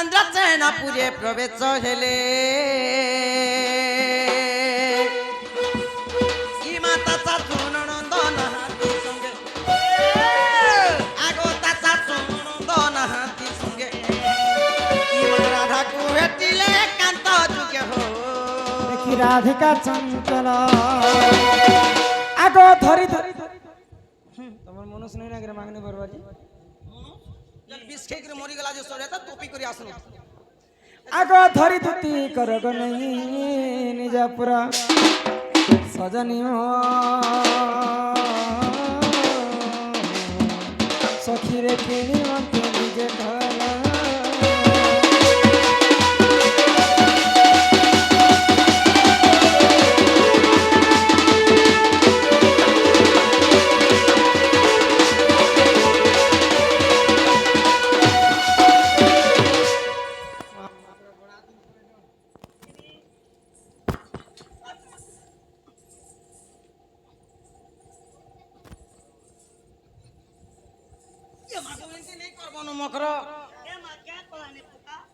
চন্দ্রসেনাপুরে প্রবেশ হেলে কি মাতা শাশু ননন্দন হাতি সঙ্গে আগো তা শাশু ননন্দন হাতি সঙ্গে কি মা রাধাকু ভেটিলে কান্ত যুগে হো দেখি রাধিকা চঞ্চল আগো ধরি ধরি তোমার মনস নাই না করে মাগনে বরবাজি বিষ খেয়ে করে মরি গেলা যে সরে তা টপি করে আসলো আগো ধরি ধুতি করগ নাই নিজা পুরা সজনী সখীরে কিনি মতে নিজে ঢলা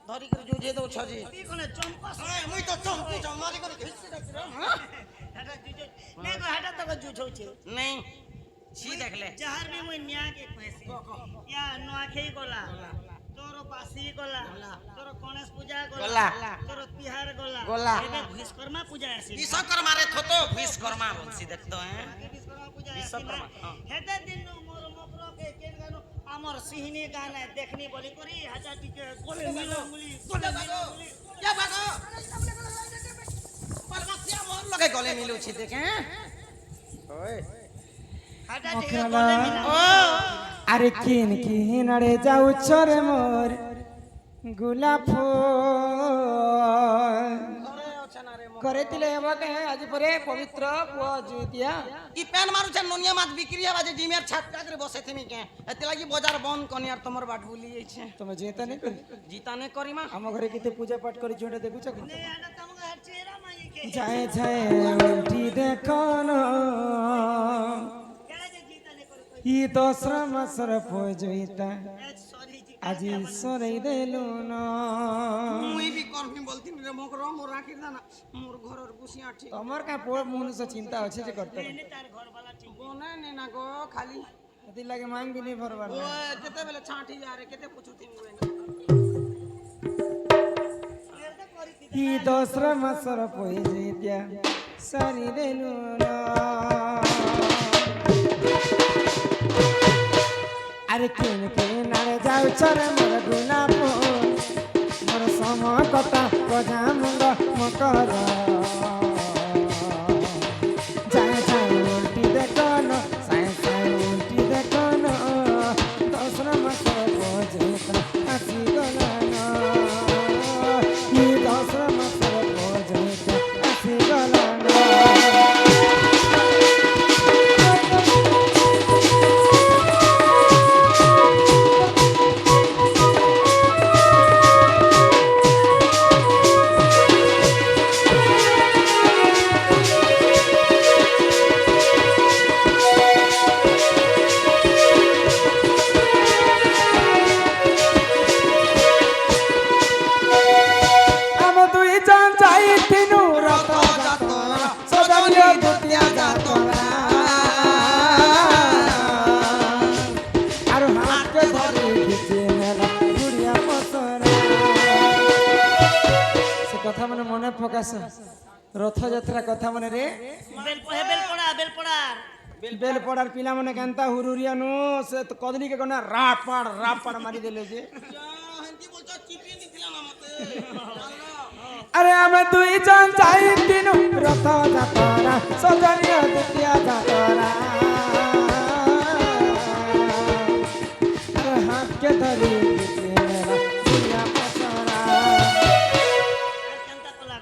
ধরি করে জুজে দৌ ছজি মুই তো চম্পু চমারি করে ঘিসি রাখছিরা নাই ছি দেখলে যাহার বি মুই নিয়া কে কইছি ইয়া নোয়াখেই গলা তোর বাসি গলা তোর গণেশ পূজা গলা তোর তিহার গলা এবে বিশ্বকর্মা পূজা আসি বিশ্বকর্মা রে থতো বিশ্বকর্মা বলছি দেখতো হ্যাঁ বিশ্বকর্মা পূজা বিশ্বকর্মা হেতে দিন মোর মকর কে কেন গানো আমার সিহনি গানে দেখনি বলি করি হাজার টিকে গলে মিলো মুলি যা বাগো পরমাত্মা মোর লগে গলে মিলুছি দেখে ওই হাজার টিকে গলে মিলো ও আরে কিন কিন আড়ে যাও চরে মোর গোলাপ করে দিলে এবাকে আজ পরে পবিত্র পুয়া জুতিয়া ই প্যান মারুছে ননিয়া মাছ বিক্রি হবা যে ডিমের ছাত কাজরে বসে তুমি কে এতে লাগি বাজার বন্ধ কনি আর তোমার বাট ভুলি যাইছে তুমি যেতা নেই করি জিতানে করি মা ଆମ ঘরে কেতে পূজা পাঠ করি ছোট দেখুছ কি নে আনা তমগা হার চেরা মাই কে যায় যায় উল্টি দেখন কেড়ে যে জিতানে করে কই ই দশরা মাসর পজইতা সরি জি আজি সরাই দেলু না মুই বি করবি বলতি রে মকর মোর রাখি না মোর ঘরের বুসিয়া ঠিক তোমার কা মনুষ্য চিন্তা আছে যে করতে নে তার ঘর वाला ঠিক বনে নে না গো খালি এতি লাগে মাং বি নেই ভরবার ও কেতে বেলে ছাঁটি যা রে কেতে পুছুতি মুই এরটা করি দি ই দশরা মাসর পজইতা সারি দেলু না আরে কেন কেন আরে যাও চরে মোর গোলাপ মোর সম কথা কজা মুঙ্গ মকর যায় যায় উল্টি দেখন সাই সাই উল্টি দেখন দশরা মাস পজেত আসি গলান ই দশরা মাস পজেত আসি গলান ଆମ ଦୁଇ ଜଣ ଯାଇଥିନୁ ରଥ ଯାତ୍ରା ସଜନୀ ଦୁତିଆ ଯାତ୍ରା ଆରୁ ହାତେ ଧରି ଖିଚି ନେଲା ଗୁଡ଼ିଆ ପସରା ସେ କଥା ମାନେ ମନେ ପକାସ ରଥଯାତ୍ରା କଥା ମନେ ରେ বেল পড়া বেল পড়ার পিলা মানে কেনতা হুরুরিয়া নু সে কদলি কে কোনা রাট পাড় মারি দেলে যে হেন্তি বলছ চিপি দিছিলা না মতে আরে আমি দুই জন যাইতিনু রথ যাত্রা সজনী দুতিয়া যাত্রা আরে হাত কে ধরি দিতে মেলা দুনিয়া পসরা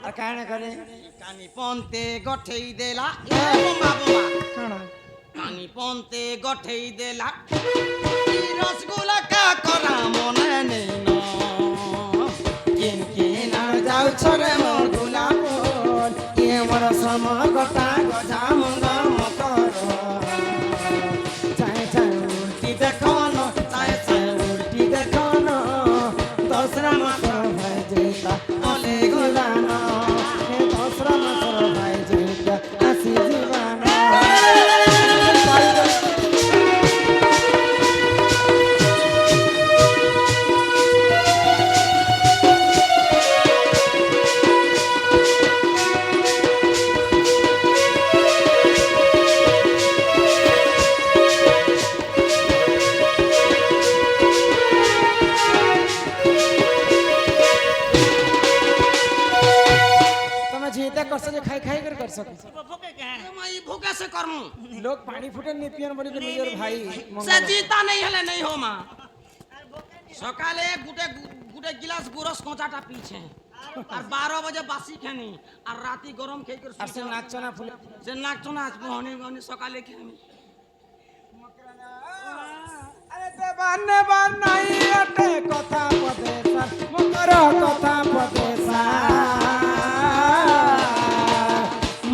আর কানে করে কানি পন্তে গঠেই দেলা এ বোমা বোমা কানা কানি পন্তে গঠেই দেলা ই রসগোল্লা কা করা মনে নেই না কিন কিন আর যাও ছরে মোর গোলাপ কে মোর সম কথা গজা মুঙ্গ মকর চাই চাই উল্টি দেখন চাই চাই উল্টি দেখন দশরা মাস सके भोके के हैं मैं ई भूखे से करमु लोग पानी फुटे नहीं पियन बोली के मेजर भाई से जीता नहीं हले नहीं हो मां सकाले गुटे गुटे गिलास गुरस कोचाटा पीछे और 12 बजे बासी खानी और राती गरम खेई कर আর সে নাচছো না ফুলে से नाचो नाच बहनी बहनी सकाले खानी আরে দেবানে বানাই আটে কথা পদে সার মকর কথা পদে সার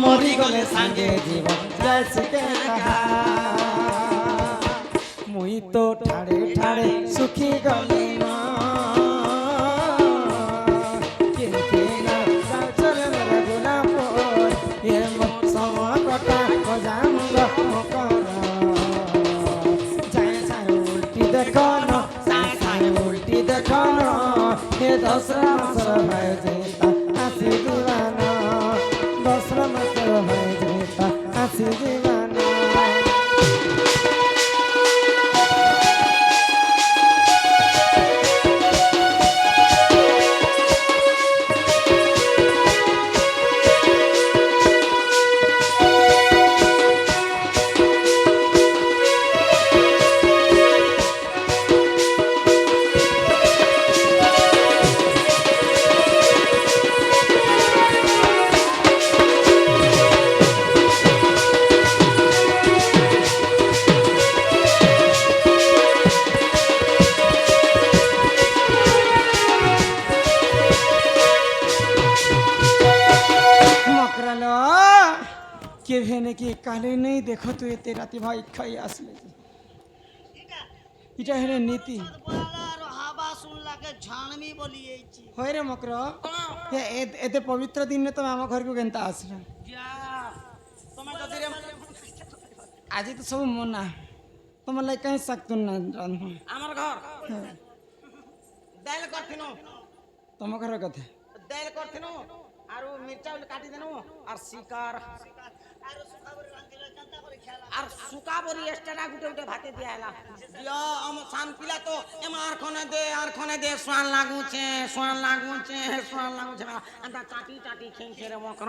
মরি গলে সাঙ্গে জীবন যায় সুখে কাহা মুই তো ঠাড়ে ঠাড়ে সুখী গলি না কিন্তু না চলে মরে গোলাপ এ মত সময় কথা গজাম মকর দেখানো সাই উল্টি দেখানো হে দশরা মাসর হয়ে যেতা আসি দিবানা দশরা মাসর হয়ে যেতা আসি দিবানা के भेने की काले नहीं देखो तो ये राती भाई खाई আসলে এটা হেনে নীতি বলার হাবা শুনলাকে ঝানমি বলিয়েছি হয় রে মকর এতে পবিত্র দিনে তুমি আমার ঘরকে কেনতা আসলে যা তোমার যদি রে আজি তো সব মনা তোমার লাই কাই সাকতুন না জান আমার ঘর দাইল করতিনো তোমার ঘরের কথা দাইল করতিনো আর মির্চা কাটি দেনো আর শিকার আর সুখাবর রান্দিলে কান্তা করে খেলা আর সুকা বরি এক্সট্রা গুটে গুটে ভাতে দিয়ালা দিয়া আম সান পিলা তো এমার খনে দে সোয়ান লাগুছে আন্দা চাটি চাটি খেংছে রে মকর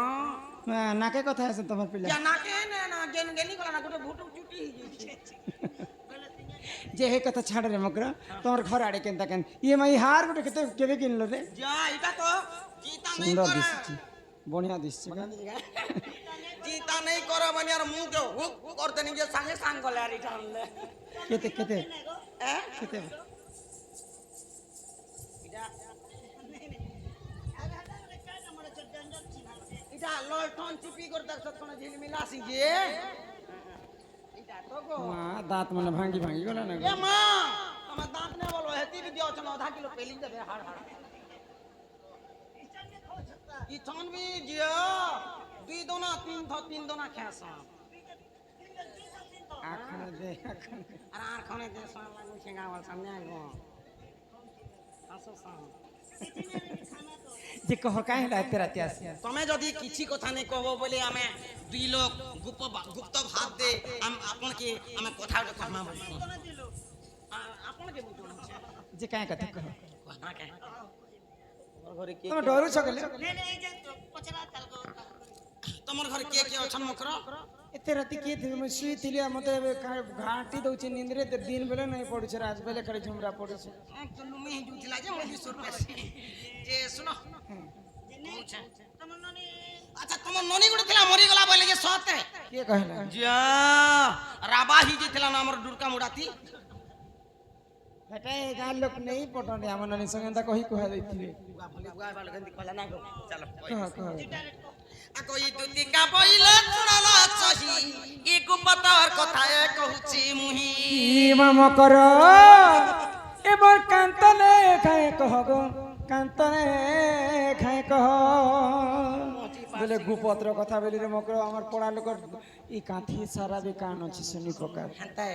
নাকে কথা আছে তোমার পিলা যা না কে না গেন গেলি গলা না গুটে ভুটু চুটি হইছে যে হে কথা ছাড় রে মকর তোমার ঘর আড়ে কেনতা কেন ইয়ে মাই হার গুটে কেতে কেবে কিনলো রে যা এটা তো চিতা নাই সুন্দর করে দিচ্ছে বড়িয়া দিচ্ছে চিতা নাই করে মানে আর মুখ হুক করতে নিজে সঙ্গে সাং গলে আর এটা আনলে কেতে কেতে হ্যাঁ কেতে এটা ললটন চিপি করে দেখছ কোন ঝিলমিল আসি যে এটা তো গো মা দাঁত মানে ভাঙ্গি ভাঙ্গি গলা না এ মা আমার দাঁত নে বলো হেতি বি দিও চলো আধা কিলো পেলি দেবে হাড় হাড় ই ছনবি জিও দুই দোনা তিন দোনা খাস আখনে দে আর আর খনে দে সান লাগু ছেঙ্গা আমার সামনে আগো আসো সান যে কহ কাই রাতে রাতে আসি তুমি যদি কিছু কথা নেই কব বলে আমি দুই লোক গুপ্ত ভাত দে আপনাকে আমি কথা কথা বলছি আপনাকে বুঝতে যে কাই কথা কহ না কে ঘরে কে তুমি ডরু সকলে এই যে পচরা তালগো তোমার ঘরে কে কে অছন মকর এতে রাতে কি থি মই শুই থিলি মতে ঘাটি দউছে নিন্দ্রে দিন বেলা নাই পড়ছে রাত বেলা করে ঝুমরা পড়ছে একটু লুমি জুটিলা যে মলি সুর পেছি যে শুনো তোমার ননি আচ্ছা তোমার ননি গুড়ে ଥିଲା মরি গলা বলে যে সতে কে কহিলা যা রাবা হি যে ଥିଲା না আমার দুর্গা মুড়াতি হেটা এই গাঁ লোক নেই পটনে আমার নানি সঙ্গে তা কহি কহা দেইতিবে বুয়া ভলি বুয়া বাল গন্দি কলা না গো চলো কহ কহ আকো ই দুতিকা বইলে শুনালা সহি ই গুপতর কথা কহুছি মুহি মা মকর এবার কান্তনে খায় কহ গো কান্তনে খায় কহ বলে গুপত্র কথা বলি রে মকর আমার পড়া লোকর ই কাঁথি সারা বে কান আছে শুনি প্রকার হান্তে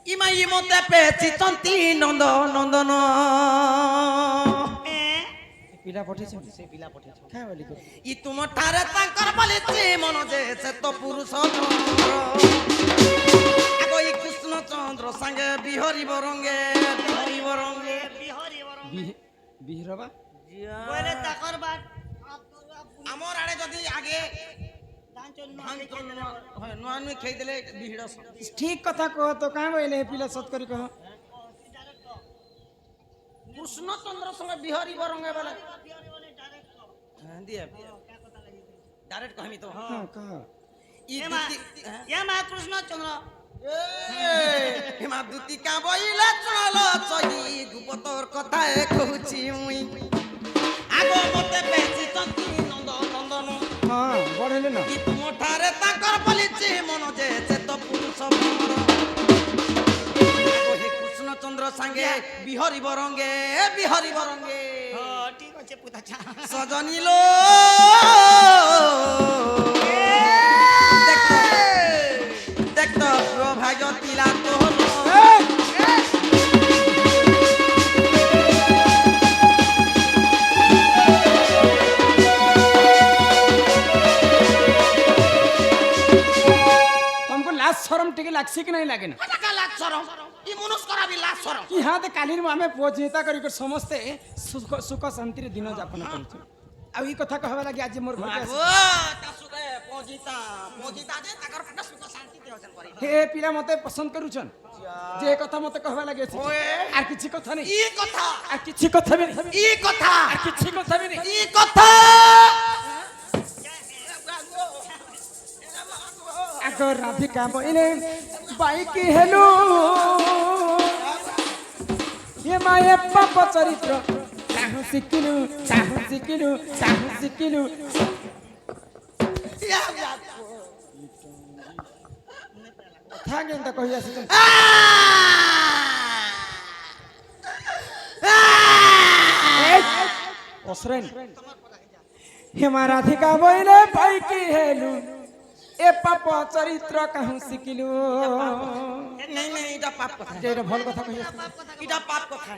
ইমা ইমতে পেছি চন্তি নন্দন পিলা পঠেছ সে পিলা পঠেছ খায় বলি কর ই তুমর ঠারে তাঙ্কর বলিছি মন যে সে তো পুরুষ আগো ই কৃষ্ণ চন্দ্র সঙ্গে বিহরিব রঙ্গে বিহরি বরং বিহরবা বলে তাকর বাট আমার আড়ে যদি আগে ନୂଆ ନୂଆ ଖେଇଦେଲେ ଭିଡ଼ ঠিক কথা কহ তো কাঁ বইলে পিলা সত করি কহ কৃষ্ণচন্দ্র সঙ্গে বিহারি বরঙ্গে বেলা দিয়ে ডাইরেক্ট কহমি তো হ্যাঁ কহ ই এ মা কৃষ্ণচন্দ্র হেমা দুতিকা বইলে চল চহি গুপতর কথায় কহুছি মুই আগ মতে বেচি চন্তি নন্দ নন্দন হ্যাঁ বড় না কি তুমঠারে তাকর বলিছি মন যে চেত পুরুষ ভ্রমর হে কৃষ্ণচন্দ্র সাঙ্গে বিহরি বরঙ্গে ঠিক আছে পুতাছা সজনিল দেখত প্রভাগ তিলা তোর तुमको लाज शरम टिके लागसी कि नहीं लागे ना টাকা লাগ সরম ই মনুষ করাবি লাগ সরম कि हाँ तो काली आमे पूजिता करी कर समस्ते सुख शांति रे दिन यापन करछु आ ई कथा कहबा लागि आज मोर घर के ও তা সুখে পজিতা যে তাকর ফটা সুখ শান্তি দেওছন করে हे पिला मते पसंद करूछन जे कथा मते कहबा लागि अछि ओए আর কিছু কথা নেই ই কথা আর কিছু কথা भी नहीं ই কথা আর কিছু কথা भी नहीं ই কথা আgo রাধিকা বইলে বাইকি হেলু ये माये पाप चरित्र चाहू सिकिलु था केनता कहि आसी osren हे मा राधिका बइले बाइकी हेलु ए पाप चरित्र काहू सिकिलु नहीं नहीं এটা পাপ কথা যে এটা ভাল কথা কহি আছি এটা পাপ কথা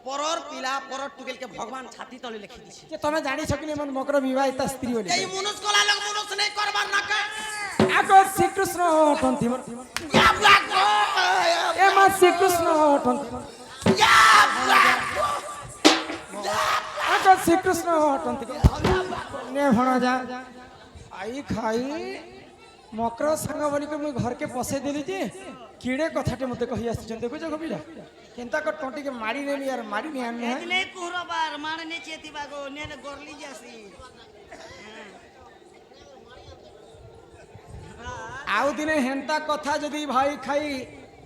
পরর পিলা পরর টুকেলকে ভগবান ছাতি তলে লিখি দিছে যে তুমি জানি সকিলে মন মকর বিবাহিতা স্ত্রী বলি এই মনুষ কলা লোক মনুষ নেই করবার না কে আগো শ্রীকৃষ্ণ টন্তি ইয়া লাগো এ মা শ্রীকৃষ্ণ টন্তি ইয়া লাগো আগো শ্রীকৃষ্ণ টন্তি নে ভণ যা आई खाई मकर संग बोली के मुई घर के पसे देली जे कीड़े कथाटे मते कहि आसी देखो जो कबिला केनता को टोटी के मारी नेली यार मारी नि आने है এদিনে কুহরবার মারনে চেতি বাগো নেলে গরলি যাসি आउ दिने हेंता कथा जदी भाई खाई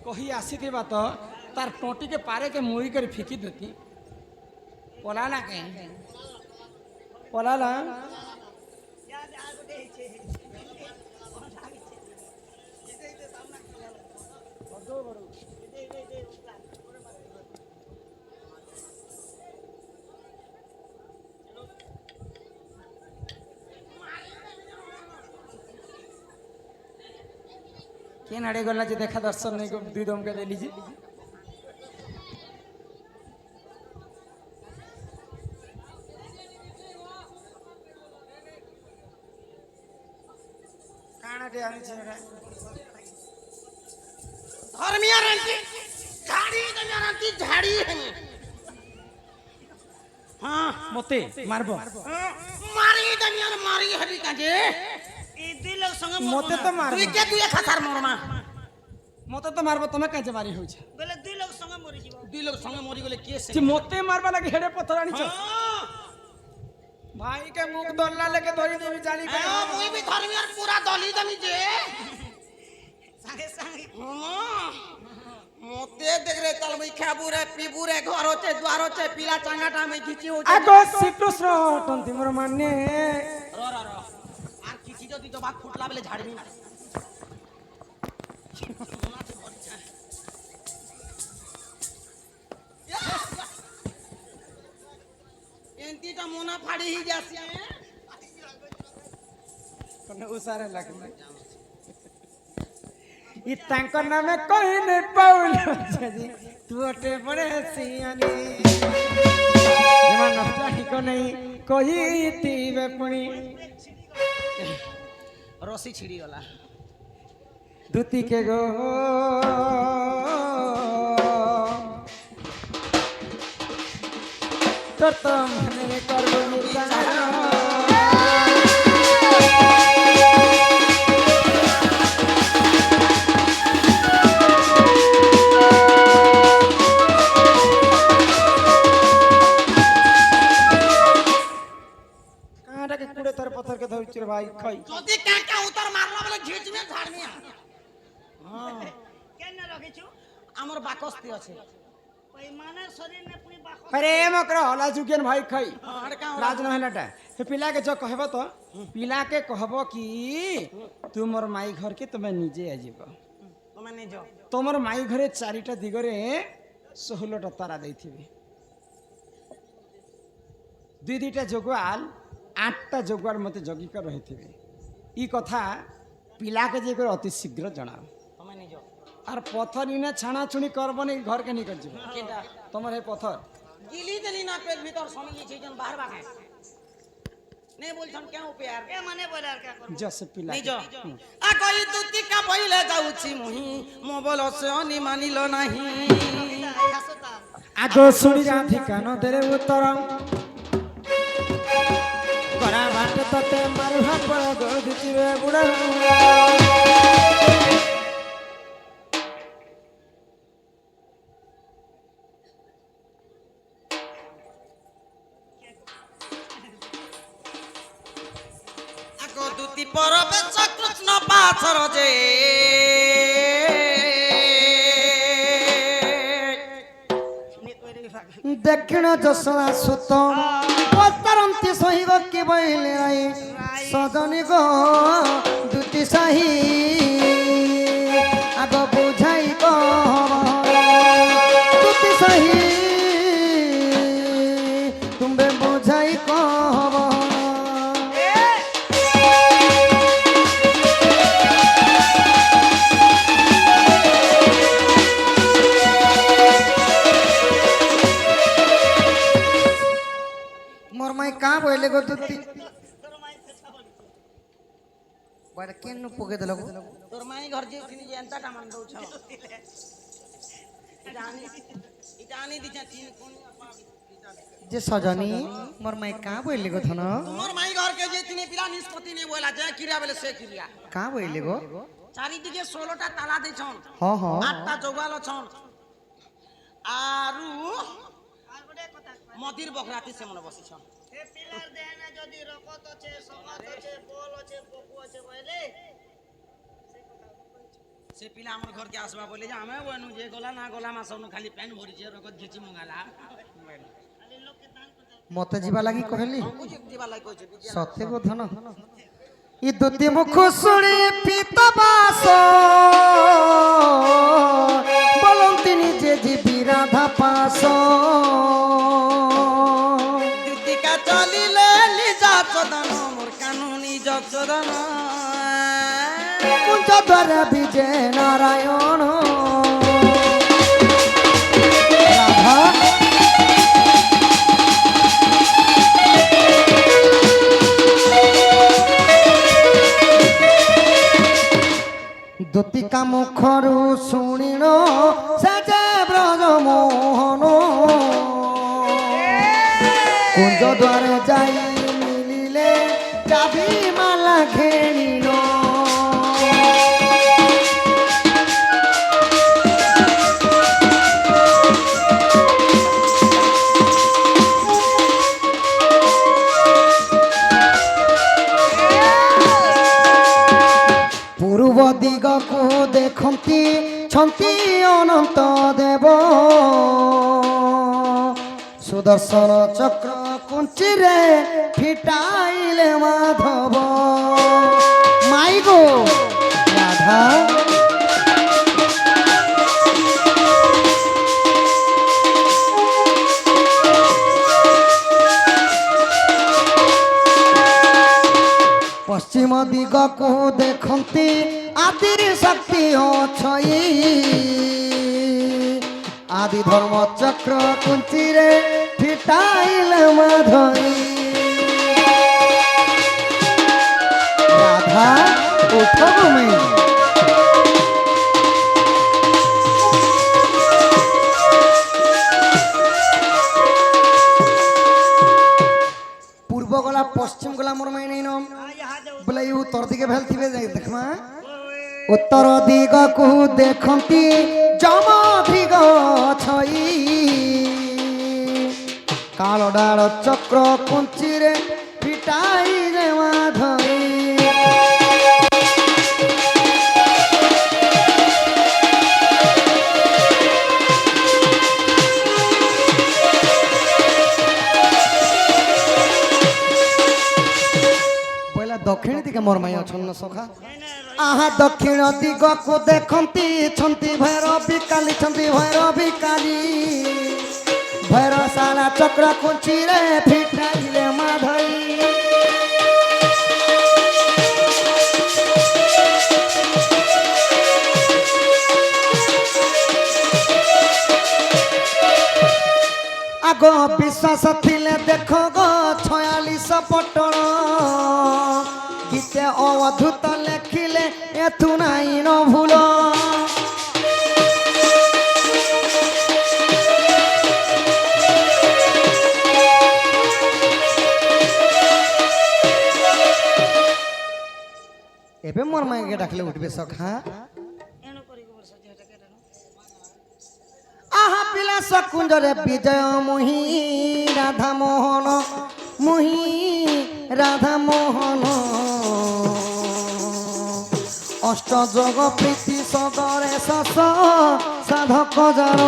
कहि आसी थिबा तो तार टोटी के पारे के मुई कर फिकी देती पलाला के पलाला के नाड़े गला जे देखा दर्शन नहीं को दुई दम के ले लीजिए कानाटे आनी छे धर्मिया रंती झाड़ी दमियारंती झाड़ी है हां मते मारबो मारी दमियार मारी हरी काजे এই দুই লোক সঙ্গে मते तो मारबो তুই কে তুই খাতার মরমা मते तो मारबो तमे काजे मारी होई छे বলে দুই লোক সঙ্গে মরি যাব দুই লোক সঙ্গে মরি গেলে কে সে যে মতে মারবা লাগে হেডে পথর আনি छ भाई के मुख दल्ला लेके धरी देवी जानी के মুই বি ধর্মিয়ার পুরা দলি দমি যে সঙ্গে সঙ্গে মতে দেখ রে চল মুই খাবুরে পিবুরে ঘর হচ্ছে দ্বার হচ্ছে পিলা চাঙ্গাটা আমি খিচি হচ্ছে আগো শ্রীকৃষ্ণ টন্তি মোর মানে র র র আর কিছু যদি তো বাক ফুটলা বলে ঝাড়বি না এন্তিটা মোনা ফাড়ি হি যাসি कोने उसारे लगने इ तांकर नामे कोई ने पाउल जी तू अटे बड़े सियानी जमा नष्टा ठीक नहीं कोई तीवे पुणी रसी छिड़ी गला दूती के गो तो तुम ने करबो मुतारा মুখের ভাই খাই যদি কাকা উত্তর মারলা বলে ঝিঝমে ঝাড়মি হ্যাঁ কেন রাখিছু আমার বাকস্তি আছে ওই মানে শরীর নে পুনি বাখ আরে মকর হলা চুকেন ভাই খাই আরে কা রাজ নহলাটা ସେ ପିଲାକେ ଯ କହିବ ତ ପିଲାକେ କହିବ କି ତୁମର ମାଇ ଘରକେ ତମେ ନିଜେ ଆସିବ তুমি নিজ ତମର ମାଇ ଘରେ 4ଟା ଦିଗରେ 16ଟା ତାରା ଦେଇଥିବେ 2ଟା ଜଗୁଆଲ 8ଟା ଜଗୁଆଲ ମତେ ଜଗିକ ରହିଥିବେ ଇ କଥା ପିଲାକେ ଯେ କରି ଅତି ଶୀଘ୍ର ଜଣାଅ তুমি নিজ আর পথর ইনে ছানা ছুনি করবনি ঘরকে নিকট যাব কিটা তোমার হে পথর গিলি দিলি না পেট ভিতর সমিয়ে ছিজন বাহার বাগায় नहीं बोलछन क्या प्यार এ মানে বলার কা করব जस पिला निज आ कई तुति का पहिले जाउछि मुही मो बोल से अनि मानिलो नाही হাসতা আগো শুনি রাধি কান দেরে উত্তর করা ভাট ততে মারু হাপ গদিছি রে বুড়া আগো দুতি পরবে কৃষ্ণ পাছর যে দক্ষিণ যশোরা সুত পতরন্তি সহিব কি বইলে আই সজনি গো দুটি সাহি আগ বুঝাই গো দুটি সাহি তুমি বুঝাই কব मोर माई का बोले गो तुती बड़ा केन पोके देलो तोर माई घर जे तिनी जे एंता टा मान दउ छ इटानी दिछा तीन कोन जे सजनी मोर माई का बोले गो थन मोर माई घर के जे तिनी पिला निष्पत्ति ने बोला जे किरा बेले से किरिया का बोले गो चारि दिगे 16टा ताला दे छन हां हां 8टा जोगाल छन आरु আর গোটে কথা মদির বখরাতি সে মনে বসি ছন এ পিলার দেহ না যদি রকত আছে সমাত আছে বল আছে পকু আছে কইলে से पिला हमर घर के आसबा बोले जे हमें वनु जे गला ना गला मा सब खाली पेन भरी छे रगत घिची मंगाला খালি লোককে দান করতে मते जीवा लागी कहली बुझ दिवा लाई कहै छे सत्य गो धन इ दुति मुख सुणी पीतबास बोलंतिनी जे जीवी राधा पास दिदिका चलिले लिजा चदन मोर कानुनी जचदन कुंज द्वार विजय नारायण राधा दुतिका मुखरु शुणिण से जे ब्रज मोहन कुंज द्वारे जाई मिलिले चाबी माला घेणिल पूर्व दिग को देखती छंती अनंत देव सुदर्शन चक्र कुंची रे फिटाइले माधव माई गो राधा पश्चिम दिग को देखती आदि शक्ति अछई आदि धर्म चक्र कुंची रे फिटाइल माधई राधा उठ में पूर्व गला पश्चिम गला मोर में नहीं नम बोले यू उत्तर दिगे भेल थिबे देखमा उत्तर दिग को देखती जम दिग छई काल डाल चक्र कुंची रे ফিটাই রে মাধই বইলা দক্ষিণ দিকে মোর মাই অছন্ন সখা আহা দক্ষিণ দিগকু দেখন্তি ছন্তি ভৈরবী কালী ছন্তি ভৈরবী কালী ভৈরবশালা চক্র কুঞ্চি রে ফিটাইলে মাধই আগ বিশ্বাস থিলে দেখ গো 46 পটল গীতে অবধূত লেখিলে এথু নাই ন ভুল এবে মোর মাইকে ডাকলে উঠবে সখা এনো করি গোবর সজে এটা কেন আহা বিলাস কুঞ্জরে বিজয় মুহি রাধা মোহন মুহি রাধা মোহন অষ্ট যোগ প্রীতি সদরে সস সাধক যার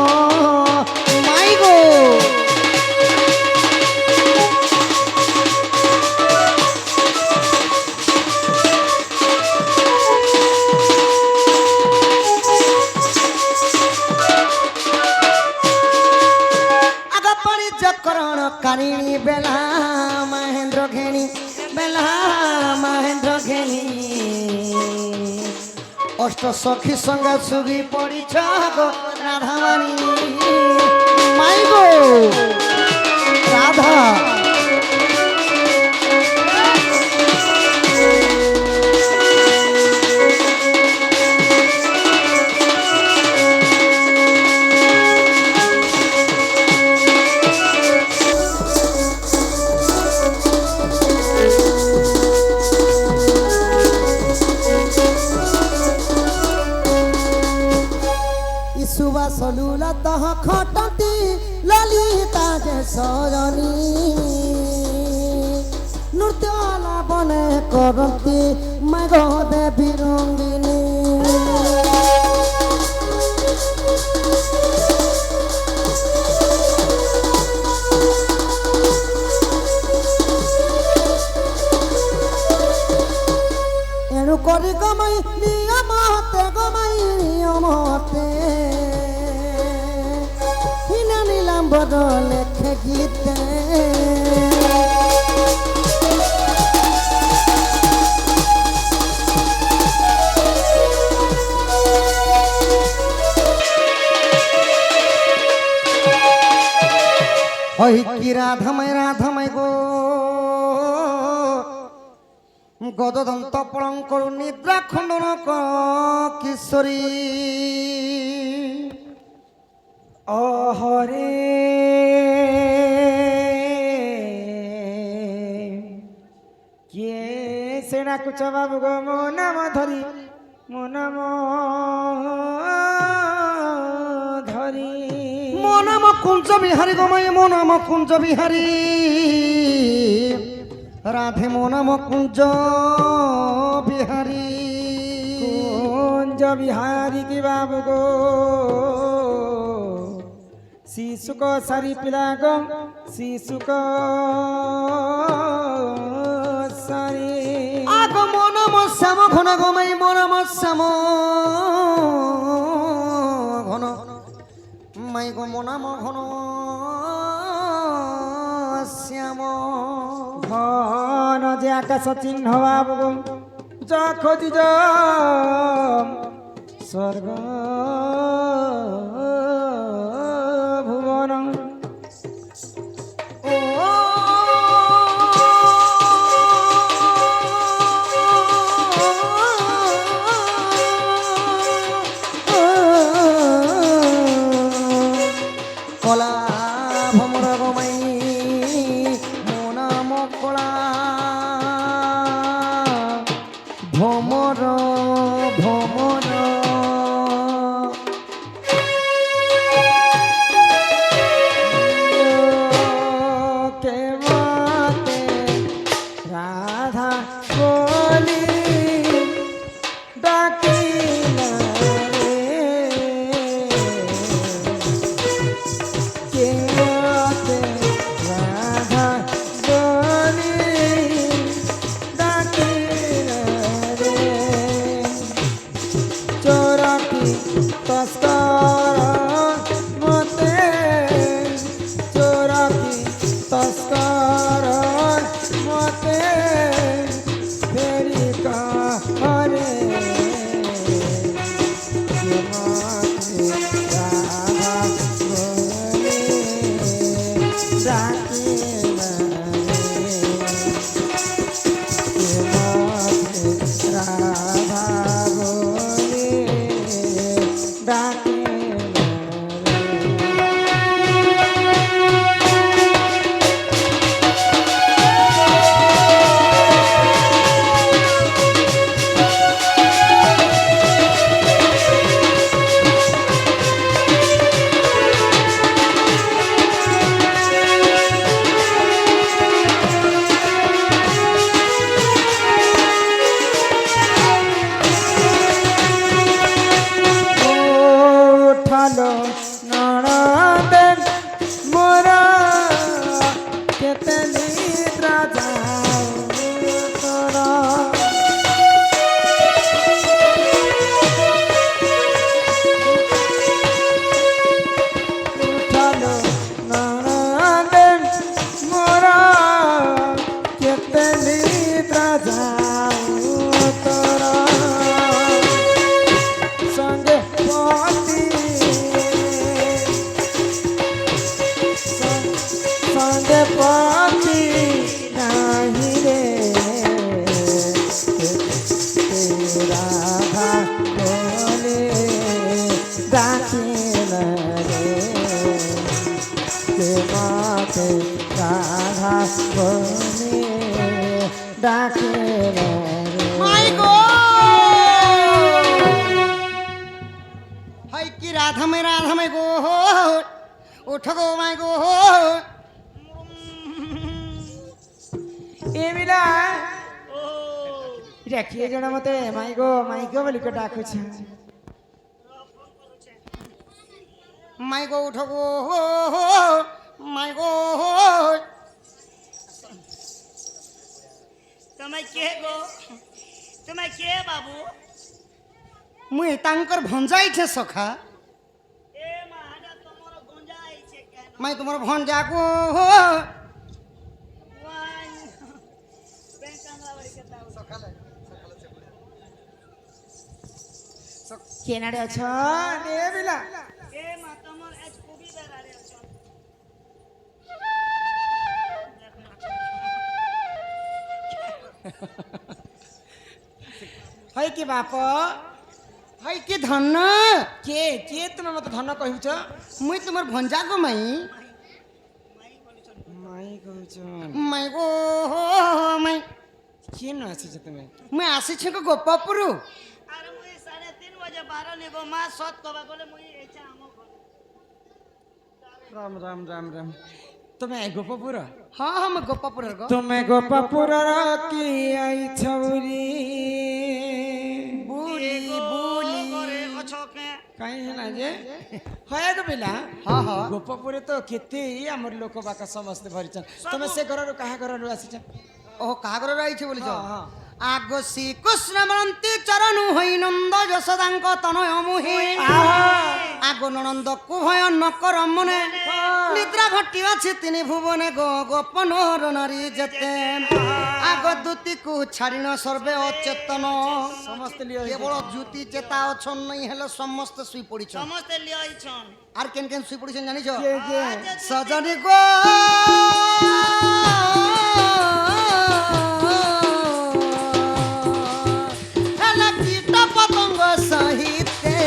মাই গো কারিণী বেলা মহেন্দ্র ঘেনী বেলা মহেন্দ্র ঘেনী অষ্ট সখী সঙ্গে সুগি পড়িছ গো রাধামানি মাই গো রাধা সলুলতঃ খটতি ললিতা যে সরণী নৃত্য লাবনে করন্তি মাগ দেবী রঙ্গিনী এণু করি গমাই নিয়মতে গমাই নিয়মতে বড় লেখে গীতে ওই কি রাধামাই গো গদদন্ত পলং করু নিদ্রা খণ্ডন কিশোরী ও হরে কে সে ডাকুছ বাবু গো মো নাম ধরি মো নাম ধরি মো নাম কুঞ্জ বিহারী গোমাই মো নাম কুঞ্জ বিহারী রাধে মো নাম কুঞ্জ বিহারী কুঞ্জ বিহারী কি বাবু গো শিশু को सारी पिला गो शिशु को सारी আগ মো নাম শ্যাম ঘন গোমাই মো নাম শ্যাম ঘন মাই গো মো নাম ঘন শ্যাম ঘন যে আকাশ চিহ্ন বাবু গো যা খোঁজি স্বর্গ ভুবন কলা ভমর গোমাই মো নাম কলা ভমর ভমর কি তস্কর মতে ফেরি করে উঠালো নড়াদের মোরা কেতে নিদ্রা যাও তোরা উঠালো নড়াদের মোরা কেতে নিদ্রা যাও তোরা সঙ্গে পতি সঙ্গে পতি নাহি রে রাধা বলে ডাকিল রে মাতে রাধা বলে ডাকিল রে মাই গো হাই কি রাধা মে গো ওঠো গো মাই গো এমিলা রাখিয়ে জଣ মতে মাইগো বলি ডাকুছ মাই গো উঠো গো মাই গো তুমি কে গো তুমি কে বাবু মুই তাঙ্কর ভঞ্জাইছে সখা এ মাহাডা তোমার গঞ্জা আইছে কেন মাই তোমার ভঞ্জা গো ওয়ান বেঙ্কাঙ্গা বাড়ি কে তাও কেনারে অছ এমিলা এ মা তোমার আজ খুবই বেড়ারে আছো হয় কি বাপ হাই কি ধন্য কে কে তুমি মতে ধন কহুছ মুই তোমার ভঞ্জা গো মাই মাই কহুছ মাই গো মাই কেন আসিছ তুমি মুই আসিছি গো গোপাপুরু আরে মুই 3:30 বাজে বারো নেবো মা সৎ কবা বলে মুই এছা আমো ঘর রাম রাম রাম রাম তুমি গোপপুর হ্যাঁ হ্যাঁ মুই গোপাপুর গো তুমি গোপপুর কি আই ছৌরি বুড়ি বুলি ঘরে অছো কে কাই হেলা যে হয় গো পিলা হ্যাঁ হ্যাঁ গোপপুরে তো কেতে আমার লোক বাকা সমস্ত ভরিছন তুমি সে ঘরରୁ কাহা ঘরରୁ আসিছ ও কাগর রইছে বলিছ হ্যাঁ হ্যাঁ আগ শ্রীকৃষ্ণ মরন্তি চরণু হই নন্দ যশোদাঙ্ক তনয় মুহি আগ ননন্দ কুভয় নকর মনে নিদ্রা ঘটি আছে তিনি ভুবনে গো গোপনর নারী যেতে আগ দুতিকু ছাড়িন সর্বে অচেতন সমস্ত লিও কেবল জ্যোতি চেতা অছন নাই হেলে সমস্ত শুই পড়িছ সমস্তে লিয়াইছন আর কেন কেন শুই পড়িছেন জানিছ কে কে সজনি গো হেলা কীট পতঙ্গ সহিতে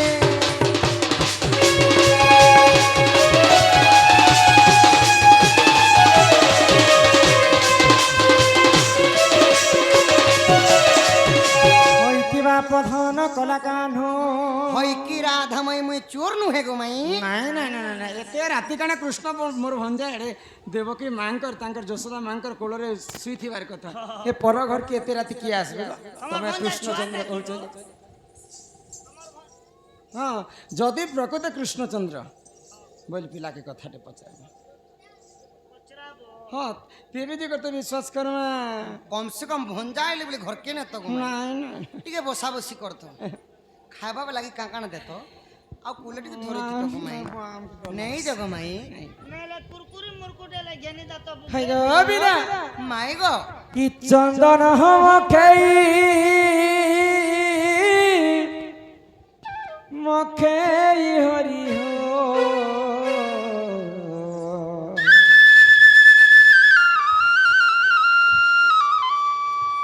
হইতি বাপ ধন কলা কাহ্নু হই কি রাধাময় মুই চোর নুহে গো মাই ନାଇଁ ନାଇଁ ନାଇଁ ନାଇଁ ଏତେ ରାତି କାଣା କୃଷ୍ଣ ମୋର ଭଞ୍ଜା ଏଡ଼େ ଦେବକୀ ମାଙ୍କର ତାଙ୍କର ଯଶୋଦା ମାଙ୍କର କୋଳରେ ଶୋଇଥିବାର କଥା ଏ ପର ଘରକି ଏତେ ରାତି କିଏ ଆସିବେ ତମେ କୃଷ୍ଣଚନ୍ଦ୍ର କହୁଛ ହଁ ଯଦି ପ୍ରକୃତ କୃଷ୍ଣଚନ୍ଦ୍ର ବୋଲି ପିଲାକେ କଥାଟେ ପଚାରିବ ହଁ ତେବେ ଯେ କଥା ବିଶ୍ୱାସ କରମା কম সে কম ভঞ্জা আইলে বলে ঘর কেনে তো গো মাই। ନାଇଁ ନାଇଁ টিকে বসা বসি করতো খাইবা লাগি কাঁ কাଣା দেত ଆଉ କୁଲେ ଟିକେ ଧରିଛି ଜଗମାଇ ନେଇ ଜଗମାଇ ନହେଲେ କୁରକୁରି ମୁରକୁଟେ ଲେ ଘେନି ଦା ତ ହାଇ ଗো বিনা ମାଇ গো কি চন্দন মখেই মখেই হরি হো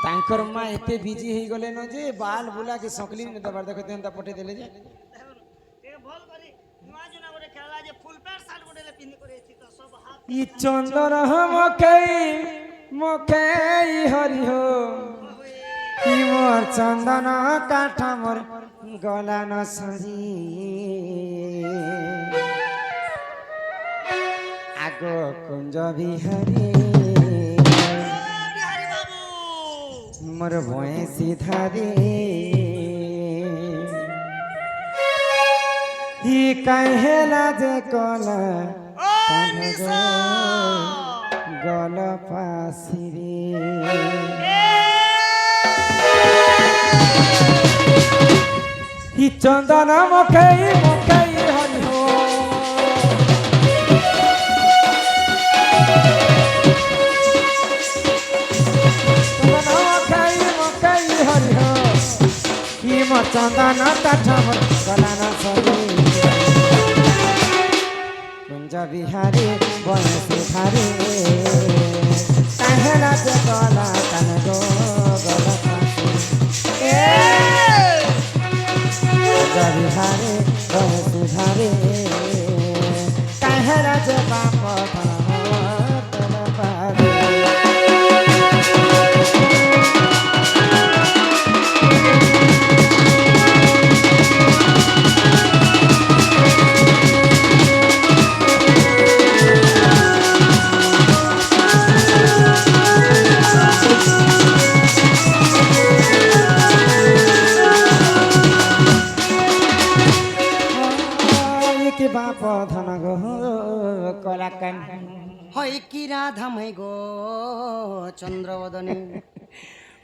তাঙ্কর মা এতে বিজি হয়ে গলে ন যে বাল বুলা কে সকলি নে দবার দেখতে হেনতা পটে দেলে যে ଏ ଭଲ କରି ନୂଆ ଜୁନା ଗୋଟେ ଖେଳଲା ଯେ ফুল প্যান্ট শার্ট ଗୋଟେ লে ପିନ୍ଧି করে ଏଠି ତ ସବୁ ହାତ ই চন্দন মখেই হরি হো কি মোর চন্দন কাঠা মোর গলা ন সরি আগো কুঞ্জ বিহারি বিহারি বাবু মোর ভয়েসি ধারে ই কাহেলা যে কলা ও নিশা গল পাশিরে ই চন্দন মখেই হরি হো চন্দন মখেই হরি হো ই মোর চন্দন কাঠা মোর গলা ন সরি কুঞ্জ বিহারি বনসি ধারে কাহেলা যে গলা কান গো গলা পাশি কুঞ্জ বিহারি বনসি ধারে কাহেলা যে বাপ তল পারে কি বাপ ধন গো কলা কান হয় কি রাধা মাই গো চন্দ্রবদনী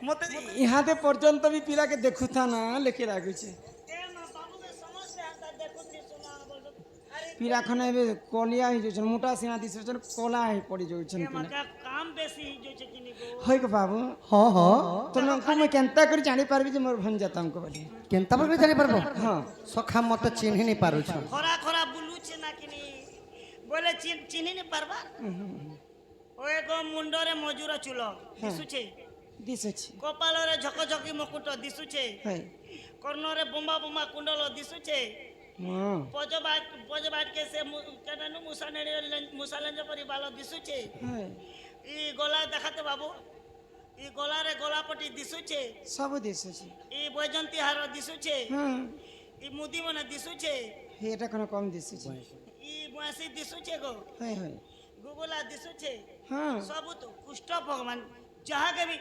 মতে ইহাতে পর্যন্ত বি পিলাকে দেখুথা না লেখি রাখুছে ଏ ମା ବାବୁକେ ସମସ୍ତେ ହାତ ଦେଖୁଛି ଶୁଣା ବୋଲ ଆରେ ପିଲା ଖନେ ଏବେ କଲିଆ ହେଇ ଯାଉଛନ୍ ମୋଟା ସିନା ଦିଶୁଛନ୍ କଲା ହେଇ ପଡି ଯାଉଛନ୍ ଏ ପିଲା ମାକା କାମ ବେଶୀ ହେଇଯାଉଛି କିନି ଗো ହଇ ଗো ବାବୁ ହଁ ହଁ ତମକୁ ମୁଁ କେନ୍ତା କରି ଜାଣି ପାରବି ଯେ ମୋର ଭଞ୍ଜା ତାଙ୍କୁ ବୋଲି କେନ୍ତା ପ୍ରକାର ଜାଣିପାରବ ହଁ ସଖା ମତେ ଚିହ୍ନି ନି ପାରୁଛ ଖରା ଖରା ବୁଲୁଛି ନା କିନି ବୋଲେ ଚିହ୍ନି ନି ପାରବା ଓ ଏକ ମୁଣ୍ଡରେ ମଜୁର ଚୁଲ ଦିଶୁଛେ ଦିଶୁଛି କପାଳରେ ଝକଝକି ମୁକୁଟ ଦିଶୁଛେ ହଇ କର୍ଣ୍ଣରେ ବୋମ୍ବା ବୋମ୍ବା କୁଣ୍ଡଲ ଦିଶୁଛେ ହଁ ପଜବାଟ के से केनानु मुसा लेंज परी बाल दिसुचे ହଇ ई गला देखते बाबू ई गला रे गला पटी दिसुचे ସବୁ ଦିଶୁଛି ई बैजंती हार दिसुचे ହଁ ई मुदी मने दिसुचे এটা কোন কম দিଶୁଛି ई मुआसी दिसुचे गो হই হই गुगुला दिसुचे ହଁ सब तो कुष्ठ भगवान जहाँ के भी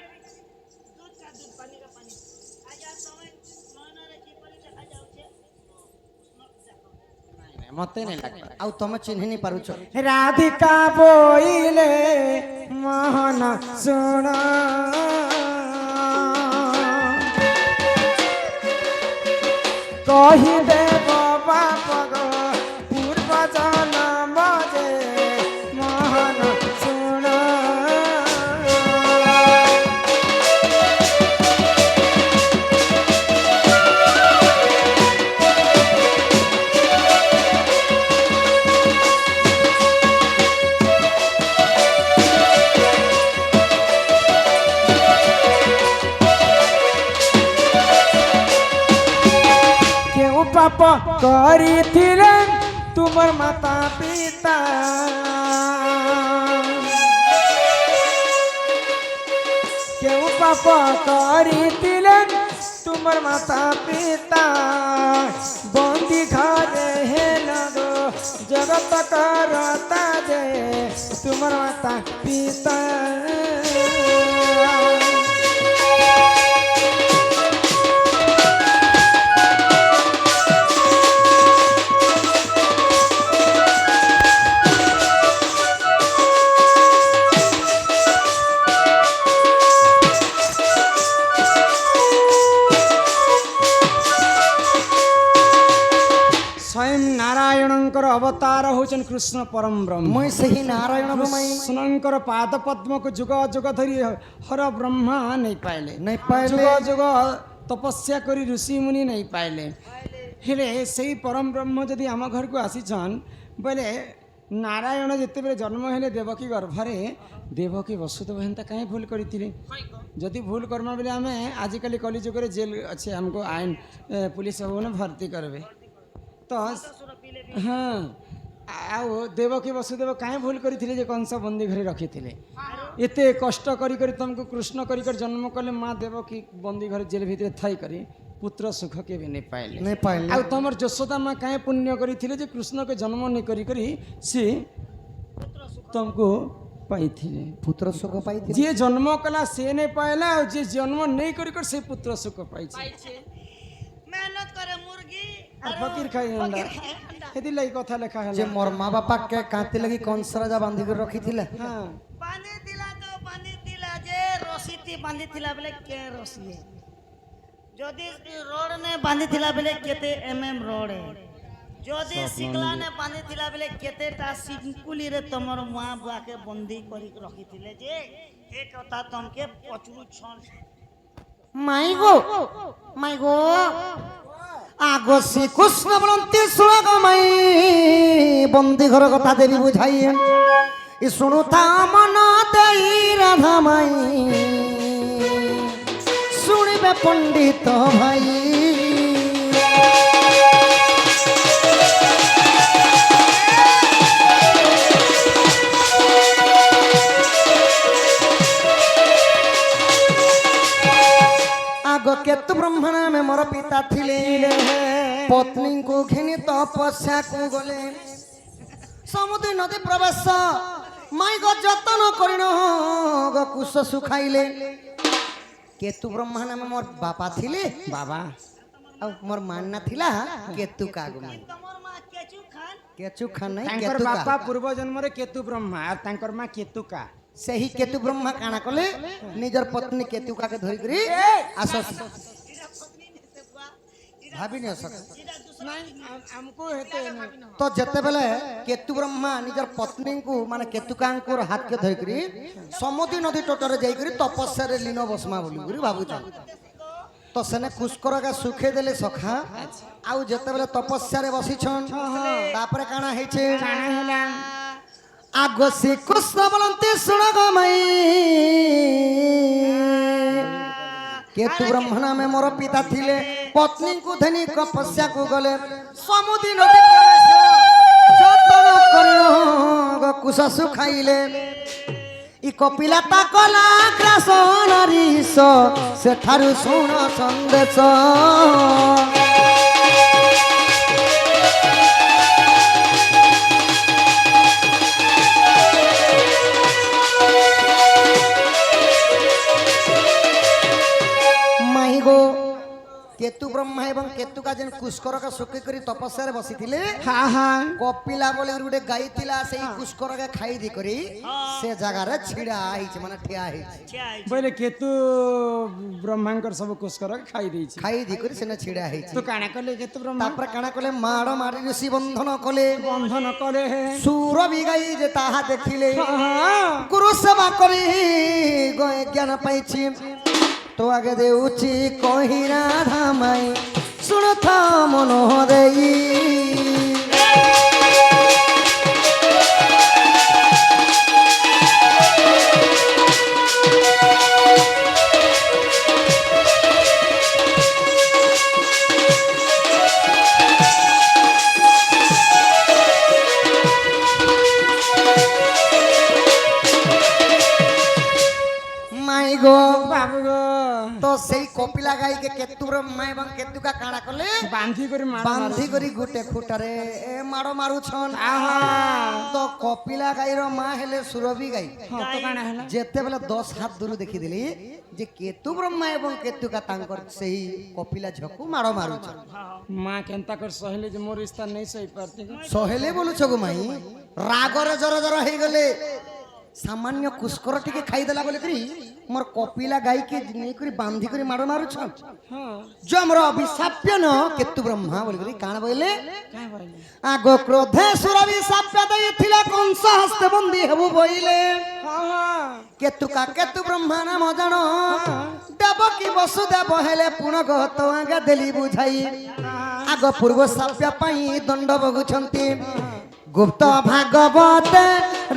दूध का दूध पानी का पानी आजा समय नयन रे की परी देखा जाउचे ମତେ ନାଇଁ ଲାଗେ ଆଉ ତମେ ଚିହ୍ନି ନି ପାରୁଛ ରାଧିକା ବୋଇଲେ ମୋହନ ଶୁଣ କହିଦେବ ବାପ ଗো ପୂର୍ବ ଜନ୍ମ ଯେ ମୋହନ ଶୁଣ কেউ পাপ করিছিলেন তোমার মাতা পিতা কেউ পাপ করিছিলেন তোমার মাতা পিতা বন্দি ঘরে হেল গো জগত করতা যে তোমার মাতা পিতা अवतार होचन कृष्ण परम ब्रह्म मुई सही नारायण गो माई कृष्णଙ୍କର ପାଦ ପଦ୍ମକୁ ଯୁଗ ଯୁଗ ଧରି ହର ବ୍ରହ୍ମା ନେଇ ପାଇଲେ नहीं पाइले ଯୁଗ ଯୁଗ ତପସ୍ୟା କରି ଋଷି ମୁନି ନେଇ ପାଇଲେ ହେଲେ ସେଇ ପରମ ବ୍ରହ୍ମ ଯଦି ଆମ ଘରକୁ ଆସିଛନ୍ ବୋଇଲେ ନାରାୟଣ ଯେତେବେଳେ ଜନ୍ମ ହେଲେ ଦେବକୀ ଗର୍ଭରେ ଦେବକୀ ବସୁଦେବ ହେନ୍ତା କାହିଁ ଭୁଲ କରିଥିଲେ ଯଦି ଭୁଲ କର୍ମା ବେଲେ ଆମେ ଆଜିକାଲି କଲି ଯୁଗରେ ଜେଲ୍ ଅଛି ଆମକୁ ଆଇନ ପୁଲିସ ସବୁମାନେ ଭର୍ତ୍ତି କରିବେ ତ ହଁ ଆଉ ଦେବକୀ ବସୁଦେବ କାହିଁ ଭୁଲ କରିଥିଲେ ଯେ କଂସ ବନ୍ଦୀ ଘରେ ରଖିଥିଲେ ଏତେ କଷ୍ଟ କରି କରି ତମକୁ କୃଷ୍ଣ କରି କରି ଜନ୍ମ କଲେ ମା ଦେବକୀ ବନ୍ଦୀ ଘରେ ଜେଲ୍ ଭିତରେ ଥାଇ କରି ପୁତ୍ର ସୁଖ କେବେ ନେଇ ପାଇଲେ नहीं पाइले ଆଉ ତମର ଯଶୋଦା ମା କାହିଁ ପୁଣ୍ୟ କରିଥିଲେ ଯେ କୃଷ୍ଣকে ଜନ୍ମ ନେଇ କରି କରି ସେ ତମକୁ ପାଇଥିଲେ पुत्र सुख पाई ଯିଏ ଜନ୍ମ କଲା ସେ ନେଇ ପାଇଲା ଆଉ ଯିଏ ଜନ୍ମ ନେଇ କରି କରି ସେ ପୁତ୍ର ସୁଖ ପାଇଛି मेहनत करे मुर्गी ଆଉ ଫକୀର ଖାଇ ଅଣ୍ଡା ସେଥିଲାଗି କଥା ଲେଖା जे ହେଲା मोर माँ बापा के कांति लगी कंस राजा बांधी कर रखी थिले ହଁ बांधी दिला जे रसी ती बांधी थिला बेले के रसी है जदि रोड ने बांधी थिला बेले केते एमएम रोड है जदि सिकला ने बांधी थिला बेले केते ता सिंकुली रे तमर मां बुआ के बंदी करी रखी थिले जे हे कथा तमके पचरू छन माई गो आगो श्री कृष्ण बोलते सुना गो माई बंदी घर कथा देवी बुझाई ई सुनु था मन देई राधा माई सुनिबे पंडित भाई आगो केतु ब्रह्मण में मोर पिता थिले पत्नी को घिनी तपस्या को गले समुद्र नदी प्रवेश माई गो जतन करिन गो कुश सुखाइले केतु ब्रह्मण में मोर बापा थिले बाबा ଆଉ मोर मानना थिला केतु का गो माई तमर मां केचू खान केचु खान नहीं ତାଙ୍କର केतु ବାପା का ପୂର୍ବ ଜନ୍ମରେ କେତୁ ବ୍ରହ୍ମା ଆଉ ତାଙ୍କର ମା କେତୁକା सही केतु ब्रह्मा काना कले निजर पत्नी केतुका के धरि करी आसो भाभी नहीं सके ଆମକୁ ହେତେ तो जते बेले केतु ब्रह्मा निजर पत्नी को माने केतुकांकुर हाथ के धरि करी समुद्री नदी तटरे जाई करी तपस्या रे लीन बसमा बोली करी भाबुछ तो सेने कुस्कर का सुखे देले सखा आउ जते बेले तपस्या रे बसी छन तापरे काना हेछे କାଣା ହେଲା आगो श्री कृष्ण बोलते सुन गो मई केतु ब्रह्मण में मोर पिता थिले पत्नी को धनी तपस्या को गले समुद्री नदी प्रवेश जतन करिनो गो कुश सुखाइले इ कपिलाता कला ग्रास नरीस सेठारु सुन संदेश केतु ब्रह्मा एवं केतु का जन कुस्कर का सुखी करी तपस्या रे बसी थिले हाँ हाँ कपिला बोले गुटे गाई थिला सेही कुस्कर के खाई दी करी से जगह रे छिड़ा आइछ माने ठिया आइछ बोले केतु ब्रह्मांकर सब कुस्कर खाई ଦେଇଛି खाई दी करी सेने छिड़ा आइछ तो काଣା कले केतु ब्रह्मा तापर काना कले माड़ मारी ऋषि बंधन कले बंधन करे हे सूर भी गाई जे ताहा देखिले हाँ गुरु सेवा करी गए ज्ञान पाइछि तो आगे देउची कही राधा माई सुन था मन देई माई गो बाबू गो तो सही कपिला गाई के केतु ब्रह्मा एवं केतु का काना कले बांधी करी मार बांधी करी गुटे खुटारे ए मारो मारू छन आहा तो कपिला गाई रो मां हेले सुरभि गाई हाँ तो काଣା ହେଲା जेते बेला 10 हाथ दूर देखि दिली जे केतु ब्रह्मा एवं केतु का तांकर सही कपिला झकु मारो मारू छन माँ केंता कर सहेले जे मोर रिश्ता नहीं सही पारती सहेले बोलु छगु माई रागरे जर जर हे गले सामान्य कुस्कर टिके खाईदेला बोले करी मोर कपिला गाई के नहीं करी बांधी करी मारो मारू छन जो हमर अभिशाप्य न केतु ब्रह्मा बोले करी कान बोले आगो क्रोधे सुर अभिशाप्य दैथिला कंस हस्त बंदी हेबु बोइले केतु का केतु ब्रह्मा नाम जानो देवकी वसुदेव हेले पुण गत आगे देली बुझाई आगो पूर्व शाप्य पाई दंड भोगुछंती गुप्त भागवत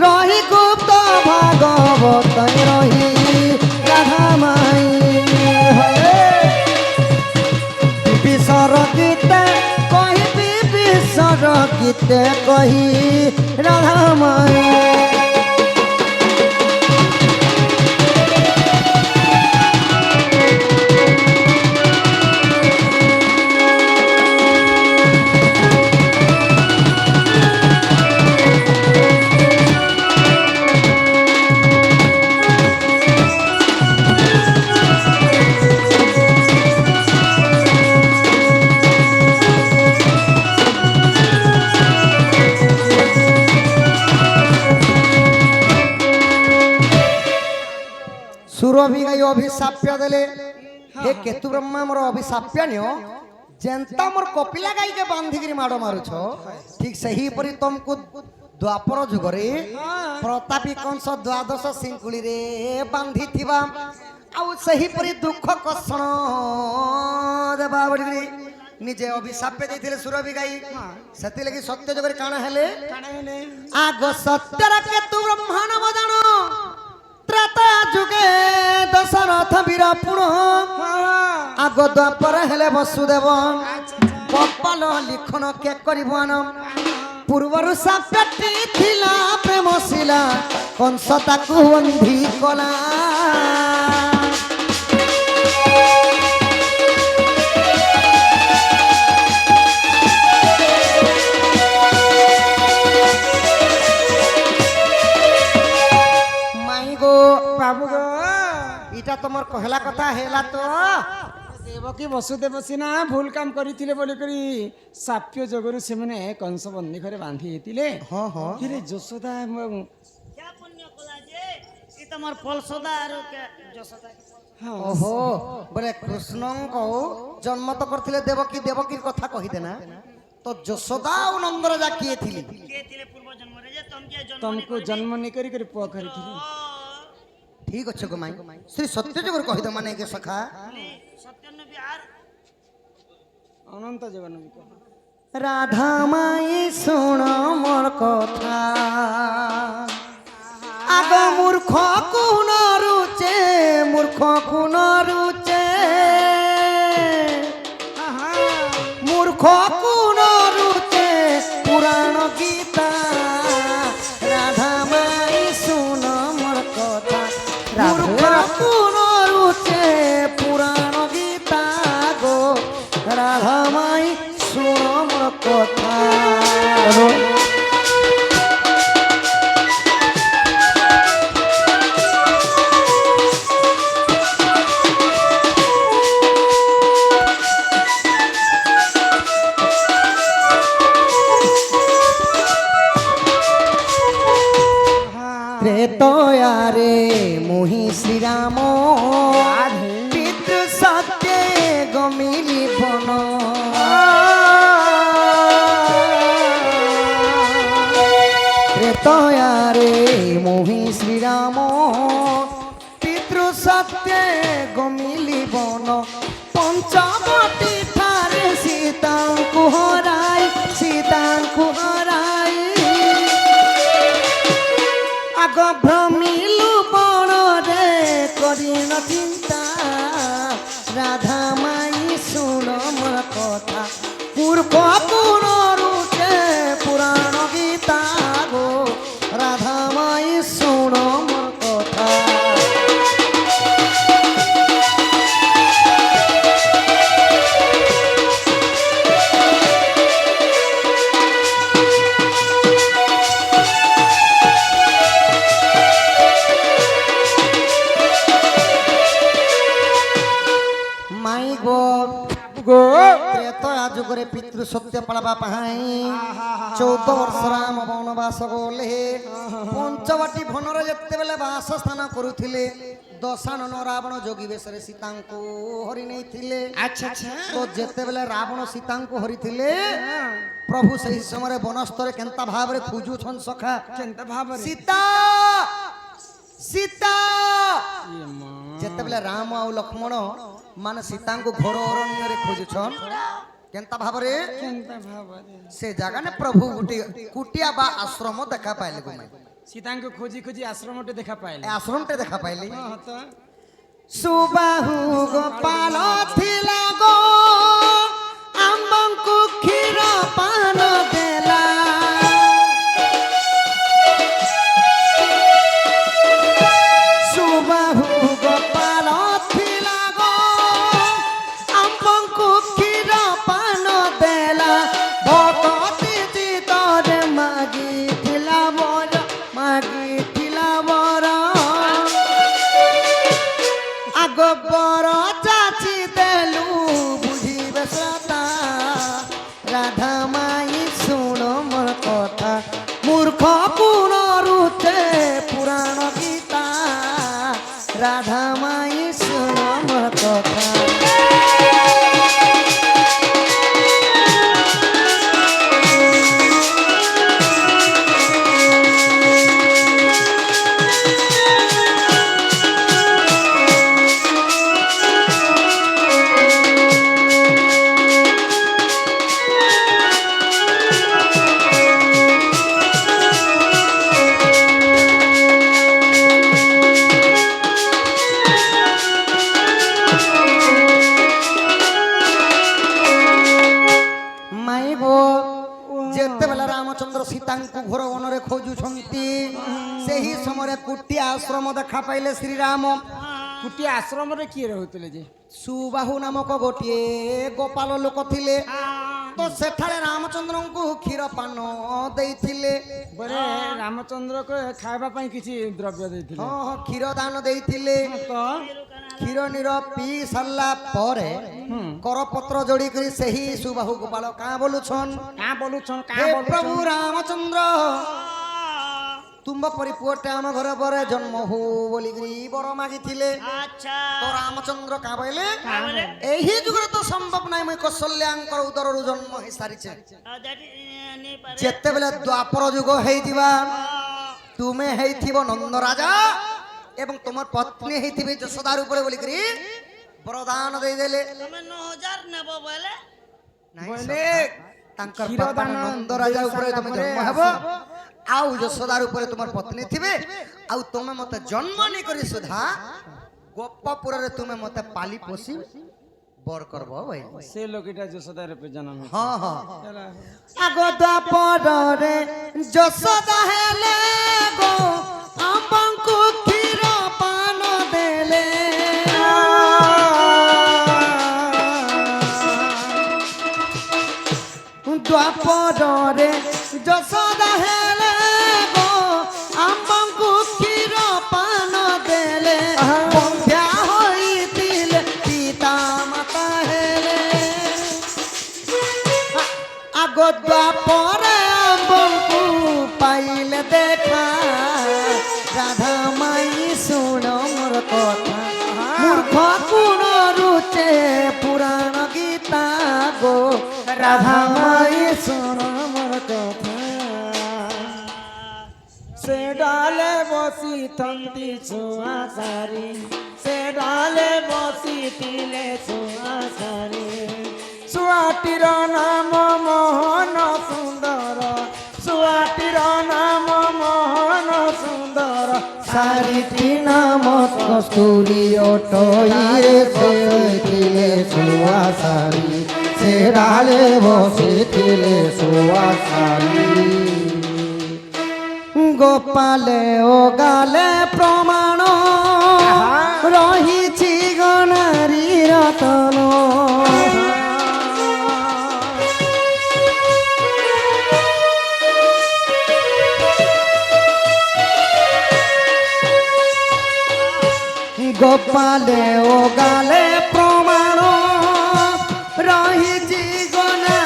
रही गुप्त भागवत रही राधा माई विसर गीत कही विसर गीत कही राधा माई सुरभि गाई अभिशाप्य देले हे केतु ब्रह्मा मोर अभिशाप्य नियो जेंता मोर कपिला गाई के बांधी करी माडो मारुछ ठीक सही परि तुमको द्वापर जुगरे प्रतापी कंस द्वादश सिंकुली रे बांधी थिबा आउ सही परि दुख कषण देबा बडी निजे अभिशाप्य देथिले सुरभि गाई सती लगी सत्य जुगरे काना हेले आगो सत्यर केतु ब्रह्मा नाम जानो त्रता जुगे दशरथ वीरपुण आगो द्वापर हेले वसुदेव कपाल लिखन के करिबन पूर्वरु साप्यटी थिला प्रेम शिला कंस ताकु बंधी कला बाबू गो इटा तमर कहला कथा हेला तो देवकी वसुदेव सिना भूल काम करिथिले बोली करी साप्य जगरु से माने कंस बंदी करे बांधी हेतिले हां हां फिर जसोदा क्या पुण्य कला जे ई तमर फलसोदा आरो के जसोदा ओहो बोले कृष्ण को जन्म तो करथिले देवकी देवकी कथा कहि देना तो जसोदा और नंदर जा किए थिली के तिले पूर्व जन्म रे जे तुमको जन्म नहीं करी करी पुआ करिथिले ठीक अच्छे गोमाई श्री सत्य जगर कहि द माने के सखा सत्यन बिहार अनंत जीवन भी कह राधा माई सुन मोर कथा आग मूर्ख कुन रुचे मूर्ख कुन रुचे मूर्ख कुन रुचे पुराण गीता राधा माई सुन मोर कथा मूर्ख कुन रुचे पुराण गीता गो राधा माई सुन मोर कथा त्रेतया रे मोहि श्री राम पितृ सत्य गमिली बन त्रेतया रे मोहि श्री राम पितृ सत्य गमिली बन पंचवटी ठारे सीता को हराई आग भ्रमिलु बण रे करी न चिंता राधा माई सुन मोर कथा पूर्व पुन रुचे पुराण गीता गो राधा माई सुन मोर कथा माई गो ଯୁଗରେ ପିତୃ ସତ୍ୟ ପାଳବା ପାଇଁ 14 ବର୍ଷ ରାମ ବନବାସ ଗଲେ। ପଞ୍ଚବଟୀ ଭନରେ ଯେତେବେଳେ ବାସ ସ୍ଥାନ କରୁଥିଲେ ଦଶାନନ ରାବଣ ଯୋଗୀ ବେଶରେ ସୀତାଙ୍କୁ ହରି ନେଇଥିଲେ। ଆଚ୍ଛା ଆଚ୍ଛା ତ ଯେତେବେଳେ ରାବଣ ସୀତାଙ୍କୁ ହରିଥିଲେ ପ୍ରଭୁ ସେହି ସମୟରେ ବନସ୍ତରେ କେନ୍ତା ଭାବରେ ଖୋଜୁଛନ୍ ସଖା କେନ୍ତା ଭାବରେ ସୀତା ସୀତା। ଇଏ ମା ଯେତେବେଳେ ରାମ ଆଉ ଲକ୍ଷ୍ମଣ ମାନେ ସୀତାଙ୍କୁ ଘୋର ଅରଣ୍ୟରେ ଖୋଜୁଛନ୍ କେନ୍ତା ଭାବରେ କେନ୍ତା ଭାବରେ ସେ ଜାଗାନେ ପ୍ରଭୁ ଗୋଟିଏ କୁଟିଆ ବା ଆଶ୍ରମ ଦେଖା ପାଇଲେ। ଗୁମାଇ ସୀତାଙ୍କୁ ଖୋଜି ଖୋଜି ଆଶ୍ରମଟେ ଦେଖା ପାଇଲେ। ଏ ଆଶ୍ରମଟେ ଦେଖା ପାଇଲେ। ହଁ ତ ସୁବାହୁ ଗୋପାଳ ଥିଲା ଗೋ ଆମ୍ବଙ୍କୁ କ୍ଷୀର ପାନ ଦେଲା। ସୁବାହୁ ଗୋପାଳ ଥିଲା ଗೋ ଆମ୍ବଙ୍କୁ କ୍ଷୀର ପାନ ଦେଲା। ଭଗତି ଚିତରେ ମାଗିଥିଲା ବର ମାଗିଥିଲା ବର। ଆଗ ବର ଚାଚି ଦେଲୁ ବୁଝିବେ ସତା। ରାଧା ମାଇ ଶୁଣ ମୋର କଥା ମୂର୍ଖ ଗୁଣ ରୁଚେ ପୁରାଣ ଗୀତା। ରାଧା ମାଇ ଶୁଣ ମୋର କଥା। ମାଇ ଗୋ ଯେତେବେଳେ ରାମଚନ୍ଦ୍ର ସୀତାଙ୍କୁ ଘୋର ବନରେ ଖୋଜୁଛନ୍ତି ସେହି ସମୟରେ କୁଟିଆ ଆଶ୍ରମ ଦେଖା ପାଇଲେ ଶ୍ରୀରାମ। କୁଟିଆ ଆଶ୍ରମରେ କିଏ ରହୁଥିଲେ ଯେ? ସୁବାହୁ ନାମକ ଗୋଟିଏ ଗୋପାଳ ଲୋକ ଥିଲେ। ତ ସେଠାରେ ରାମଚନ୍ଦ୍ରଙ୍କୁ କ୍ଷୀର ପାନ ଦେଇଥିଲେ। ବୋଲେ ରାମଚନ୍ଦ୍ରକୁ ଖାଇବା ପାଇଁ କିଛି ଦ୍ରବ୍ୟ ଦେଇଥିଲେ। ହଁ ହଁ କ୍ଷୀର ଦାନ ଦେଇଥିଲେ। ତ କ୍ଷୀର ନୀର ପିଇ ସାରିଲା ପରେ କରପତ୍ର ଯୋଡ଼ିକରି ସେହି ସୁବାହୁ ଗୋପାଳ କାଁ ବୋଲୁଛନ୍ କାଁ ବୋଲୁଛନ୍ ହେ କାଁ ପ୍ରଭୁ ବୋଲୁଛନ୍? ରାମଚନ୍ଦ୍ର ତୁମ୍ଭ ପରି ପୁଅଟେ ଆମ ଘର ପରେ ଜନ୍ମ ହଉ ବୋଲିକିରି ବର ମାଗିଥିଲେ। আচ্ছা ତ ରାମଚନ୍ଦ୍ର କାଁ ବୋଇଲେ ବୋଇଲେ? ଏହି ଯୁଗରେ ତ ସମ୍ଭବ ନାହିଁ। ମୁଇଁ କୌଶଲ୍ୟାଙ୍କର ଉଦରରୁ ଜନ୍ମ ହେଇ ସାରିଛେ। ଯେତେବେଳେ ଦ୍ୱାପର ଯୁଗ ହେଇଯିବା ତୁମେ ହେଇଥିବ ନନ୍ଦ ରାଜା ଏବଂ ତୁମର ପତ୍ନୀ ହେଇଥିବେ ଯଶୋଦା ରୂପରେ ବୋଲିକିରି ବରଦାନ ଦେଇଦେଲେ। তুমি 9000 নেব বলে ବୋଲେ ତାଙ୍କର କ୍ଷୀର ବାପା ଦାନ ନନ୍ଦ ରାଜା ଦେଇ ଉପରେ ସାରିଲା ତମେ ପରେ ଜନ୍ମ ହେବ ଆଉ ଯଶୋଦା ରୂପରେ ତୁମର ପତ୍ନୀ ଥିବେ ଆଉ ତୁମେ ମତେ ଜନ୍ମ ନି କରି ସୁଧା ଗୋପପୁରରେ ତୁମେ ମତେ ପାଲି ପୋଷି ବର କରବ ଭାଇ। ସେ ଲୋକଟା ଯଶୋଦା ରୂପେ ଜନ୍ମ ହେଇଛି। ହଁ ହଁ ଆଗ ଦ୍ୱାପରରେ ଯଶୋଦା ହେଲେ ଗೋ ଆମ୍ବଙ୍କୁ କ୍ଷୀର ପାନ ଦେଲେ। ଦ୍ୱାପରରେ ଯଶୋଦା ହେଲେ ଗো ଆମ୍ବଙ୍କୁ କ୍ଷୀର ପାନ ଦେଲେ। ବନ୍ଧ୍ୟା ହୋଇଥିଲେ ପିତା ମାତା ହେଲେ। ଆଗ ଦ୍ୱାପରେ ଆମ୍ବଙ୍କୁ ପାଇଲେ ଦେଖା। ରାଧା ମାଇ ଶୁଣ ମୋର କଥା ମୂର୍ଖ ଗୁଣ ରୁଚେ ପୁରାଣ ଗୀତା ଗো। ରାଧା ମାଇ ଶୁଣ ମୋର କଥା। ସେ ଡାଲେ ବସିଥାନ୍ତି ଛୁଆ ସାରି ସେ ଡାଲେ ବସିଥିଲେ ଛୁଆ ସାରି। ଛୁଆଟିର ନାମ ମୋହନ ସୁନ୍ଦର ଛୁଆଟିର ନାମ ମୋହନ ସୁନ୍ଦର। ସାରିଟି ନାମ କସ୍ତୁରୀ ଅଟଇରେ ଥିଲେ ଶୁଆ ସାରି। ସେ ଡାଲେ ବସିଥିଲେ ଶୁଆ ସାରି। ଗୋପାଲେ ଓ ଗାଲେ ପ୍ରମାଣ ରହିଛି ଗଣାରୀ ରତନ। ଗୋପାଲେ ଓ ଗାଲେ ପ୍ରମାଣ ରହିଛି ଗଣା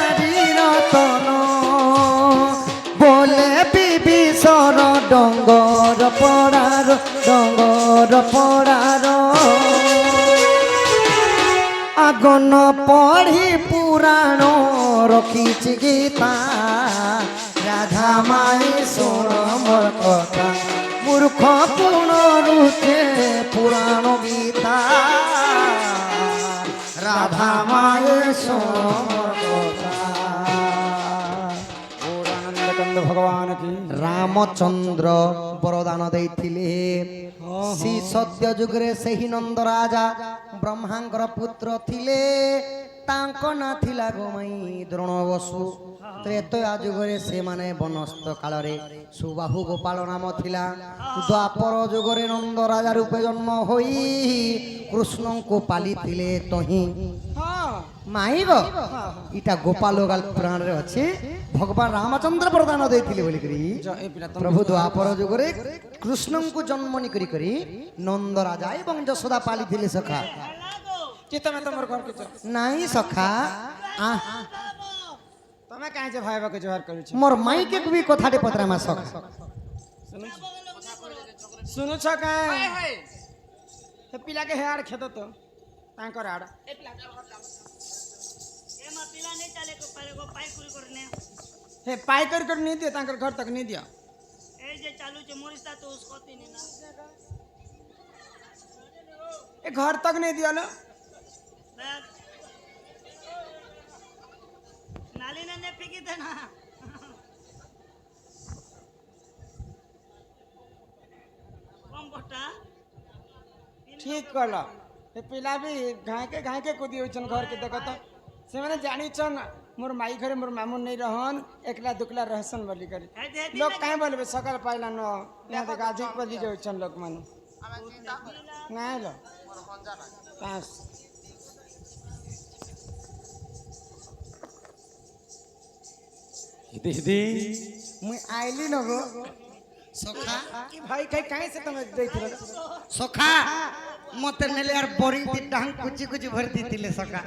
ଡଙ୍ଗର ପଡ଼ାର ଡଙ୍ଗର ପଡ଼ାର ଆଗନ ପଢ଼ି ପୁରାଣ ରଖିଛି ଗୀତା ରାଧା ମାଇ ଶୁଣ ମୋର କଥା ମୂର୍ଖ ପୁଣ ରୁଚେ ପୁରାଣ ଗୀତା রাধা মায়ের ପୂର୍ଣ୍ଣାନନ୍ଦ ଭଗବାନ କି রামচন্দ্র বরদান ଦେଇଥିଲେ ଶ୍ରୀ ସତ୍ୟ ଯୁଗରେ ସେହି ନନ୍ଦ ରାଜା ବ୍ରହ୍ମାଙ୍କର ପୁତ୍ର ଥିଲେ ତାଙ୍କ ନାଁ ଥିଲା ଗୋମାଇ ଦ୍ରୋଣ ବସୁ ତ୍ରେତୟା ଯୁଗରେ ସେମାନେ ବନସ୍ତ କାଳରେ ସୁବାହୁ ଗୋପାଳ ନାମ ଥିଲା ଦ୍ୱାପର ଯୁଗରେ ନନ୍ଦ ରାଜା ରୂପେ ଜନ୍ମ ହୋଇ କୃଷ୍ଣଙ୍କୁ ପାଲିଥିଲେ ତହିଁ ମାଇବ ଇଟା ଗୋପାଳ ଗାଲ ପୁରାଣରେ ଅଛି ଭଗବାନ ରାମଚନ୍ଦ୍ର ବରଦାନ ଦେଇଥିଲେ ବୋଲିକରି ପ୍ରଭୁ ଦ୍ୱାପର ଯୁଗରେ କୃଷ୍ଣଙ୍କୁ ଜନ୍ମ ନିକରି କରି ନନ୍ଦ ରାଜା ଏବଂ ଯଶୋଦା ପାଲିଥିଲେ ସଖା ତମେ ତମର ଘରକୁ ଯାଅ ନାଇଁ ସଖା ତମେ କାହିଁ ଯେ ଭାଇବାକୁ ଜୁହାର କରୁଛ মোর মাইকে কবি কথাটি পত্রামা সখা ଶୁଣୁଛ କାଇଁ ସେ ପିଲାକେ ହେଆଡ ଖେଦ ତ ତାଙ୍କର ଆଡ એમાં પેલા નહીં ચાલે કે પારેગો પાઈ કુરી કરીને ହେ ପାଇ କରି କରି ନେଇ ଦିଅ ତାଙ୍କର ଘର ତକ ନେଇ ଦିଅ એ જે ચાલુ છે મોરિસ્તા તો ઉસકો તીની ના ଏ ଘର ତକ ନେଇ ଦିଅ लो બસ નાલીને ને ફીકી દે ના કમ બટા ଠିକ କଲ ଏ ପିଲା ବି ଘାଇକେ କୁଦି ହଉଛନ୍ ଘର କେ ଦେଖ ତ ସେମାନେ ଜାଣିଛନ୍ मोर माई घरे मोर मामू नहीं रहन एकला दुकला रहसन बोली करी लोग काहे बोलबे सकाल पाइला न यहाँ तक आधिक बदी जाउछन लोग मानु नहीं लो पास दीदी মুই আইলি ন গো সখা कि भाई कहीं काहे से तुम देथिलो সখা মতে নেলে আর বোরিং তি ডাং কুচি কুচি ভরি দিতিলে সখা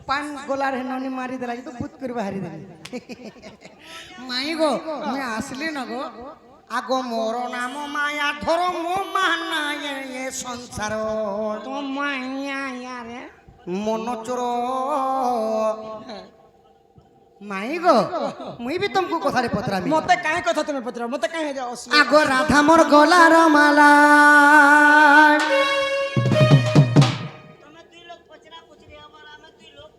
পান গোলার হে ননি মারি দেলা তো ভূত করে বাহারি দেলি মাই গো মুই আসলি ন গো আগো মোর নাম মায়া ধর মো মানা এ সংসার तो माया यार মন চোর মাই গো মুই বি তুমকু কথারে পত্রামি मते काहे कथा तुम पत्र मते काहे जा असली আগো রাধা মোর গলার মালা તમે તું લોગ પચરા પૂછરી અમાર અમે તું લોગ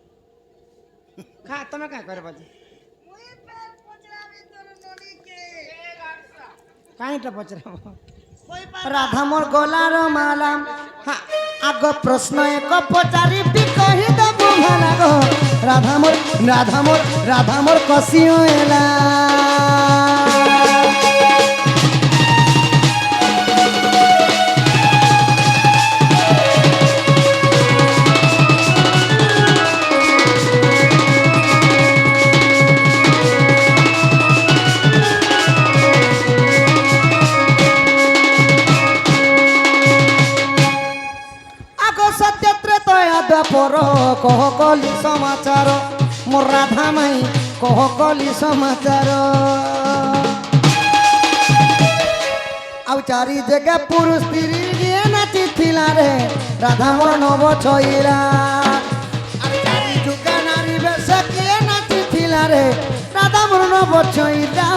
खा तुम काहे करे बाजी મુઈ પેર પચરાવી તોર નોની કે काहे टा पचरा કોઈ પા রাধা মোর গলার মালা আগ প্রশ্ন এক পচারি বি কহি দেবো ভালা গো রাধা মোর কসিও এলা পর কহ কলি সমাচার মোর রাধা মাই কহ কলি সমাচার আউ চারি জায়গা পুরুষ স্ত্রী গিয়ে নাচিছিলা রে রাধা মোর নব ছইরা আর চারি যুগা নারী বেশ গিয়ে নাচিছিলা রে রাধা মোর নব ছইরা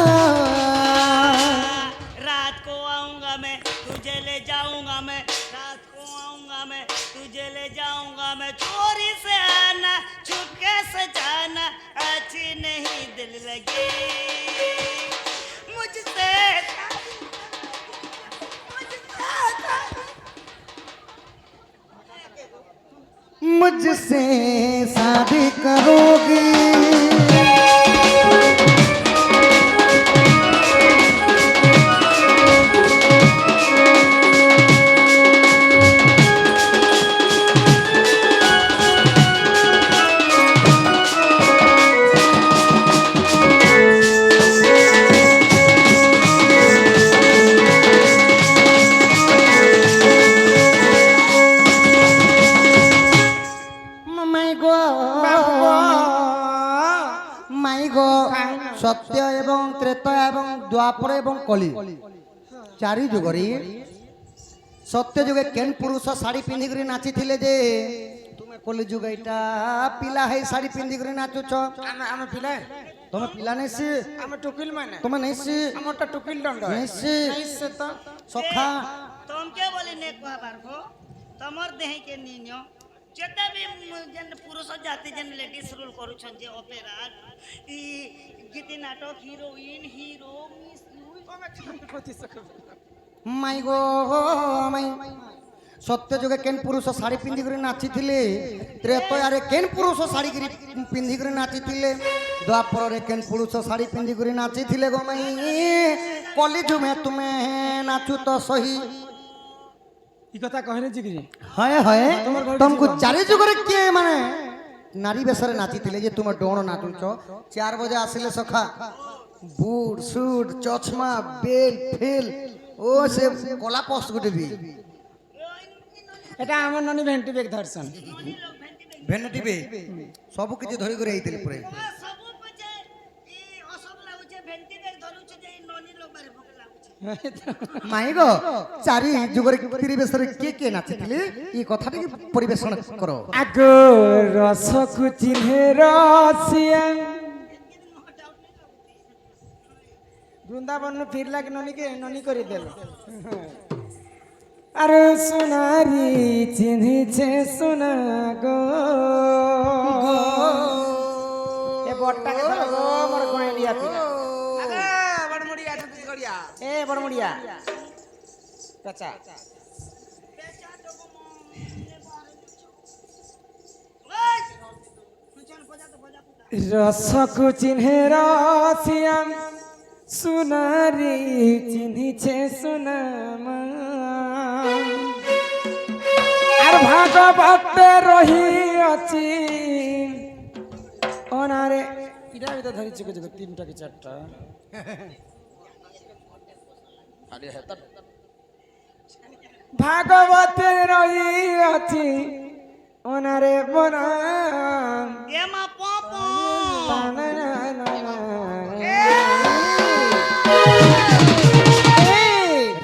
रात को आऊंगा मैं तुझे ले जाऊंगा मैं रात को आऊंगा मैं तुझे ले जाऊंगा मैं चोरी से आना चुपके से जाना अच्छी नहीं दिल लगी मुझसे मुझसे शादी करोगी কলি চারি যুগরে সত্য যুগে কেন পুরুষ শাড়ি পিন্ধি করে নাচিছিলে যে তুমি কলি যুগ এটা পিলা হেই শাড়ি পিন্ধি করে নাচুছ আমি পিলা তুমি পিলা নেছি আমি টুকিল মানে তুমি নেছি আমারটা টুকিল দণ্ড নেছি নাইছে তো সখা তোমকে বলি নে কহবার গো তোমার দেহে কে নিনিও যেতে भी जन पुरुष जाति जन लेडीज रोल करूछन जे ऑपेरा ई गीति नाटक हीरोइन हीरो मिस মাই গো মাই সত্য যুগে কেন পুরুষ শাড়ি পিন্ধি করে নাচিছিলে ত্রেতয়ারে কেন পুরুষ শাড়ি পিন্ধি করে নাচিছিলে দ্বাপরে কেন পুরুষ শাড়ি পিন্ধি করে নাচিছিলে গো মাই কলি যুগে তুমি নাচু তো সহি এই কথা কহিনে জি কি হয় হয় তোমাকে চারি যুগরে কে মানে নারী বেশরে নাচিছিলে যে তুমি ডোণ নাচুছ 4 বজে আসলে সখা বুট সুট চশমা বেল ফেল ও সে কলা পোস্ট গুটে বি এটা আমার ননি ভেন্টি বেগ ধরছন ভেন্টি বে সব কিছু ধরি করে আইতিলে পরে सब पचे ई असब लागुचे भेंटी देख धरुचे जे नोनी लोग बारे भूख लागुचे মাই গো চারি যুগরে পরিবেশরে কে নাচিছিলে এই কথাটি পরিবেশন করো আগ রসকু চিহ্নে রসিয়া বৃন্দাবন ফিরলা কি ননি করে দিল আরে সোনারি চিনহিছে সোনা গো এ বটটাকে ধর গো মোর গোয়েলিয়া পিলা আগা বড়মুড়িয়া তুই গড়িয়া এ বড়মুড়িয়া চাচা রসকু চিহ্নে রসিয়া সোনারি চিনহিছে সোনামা আর ভাগবতে রহি অছি ওনারে এটা আমি তো ধরিছি কত 3টা কি 4টা ভাগবতে রহি অছি ওনারে বনাম एमा पोपो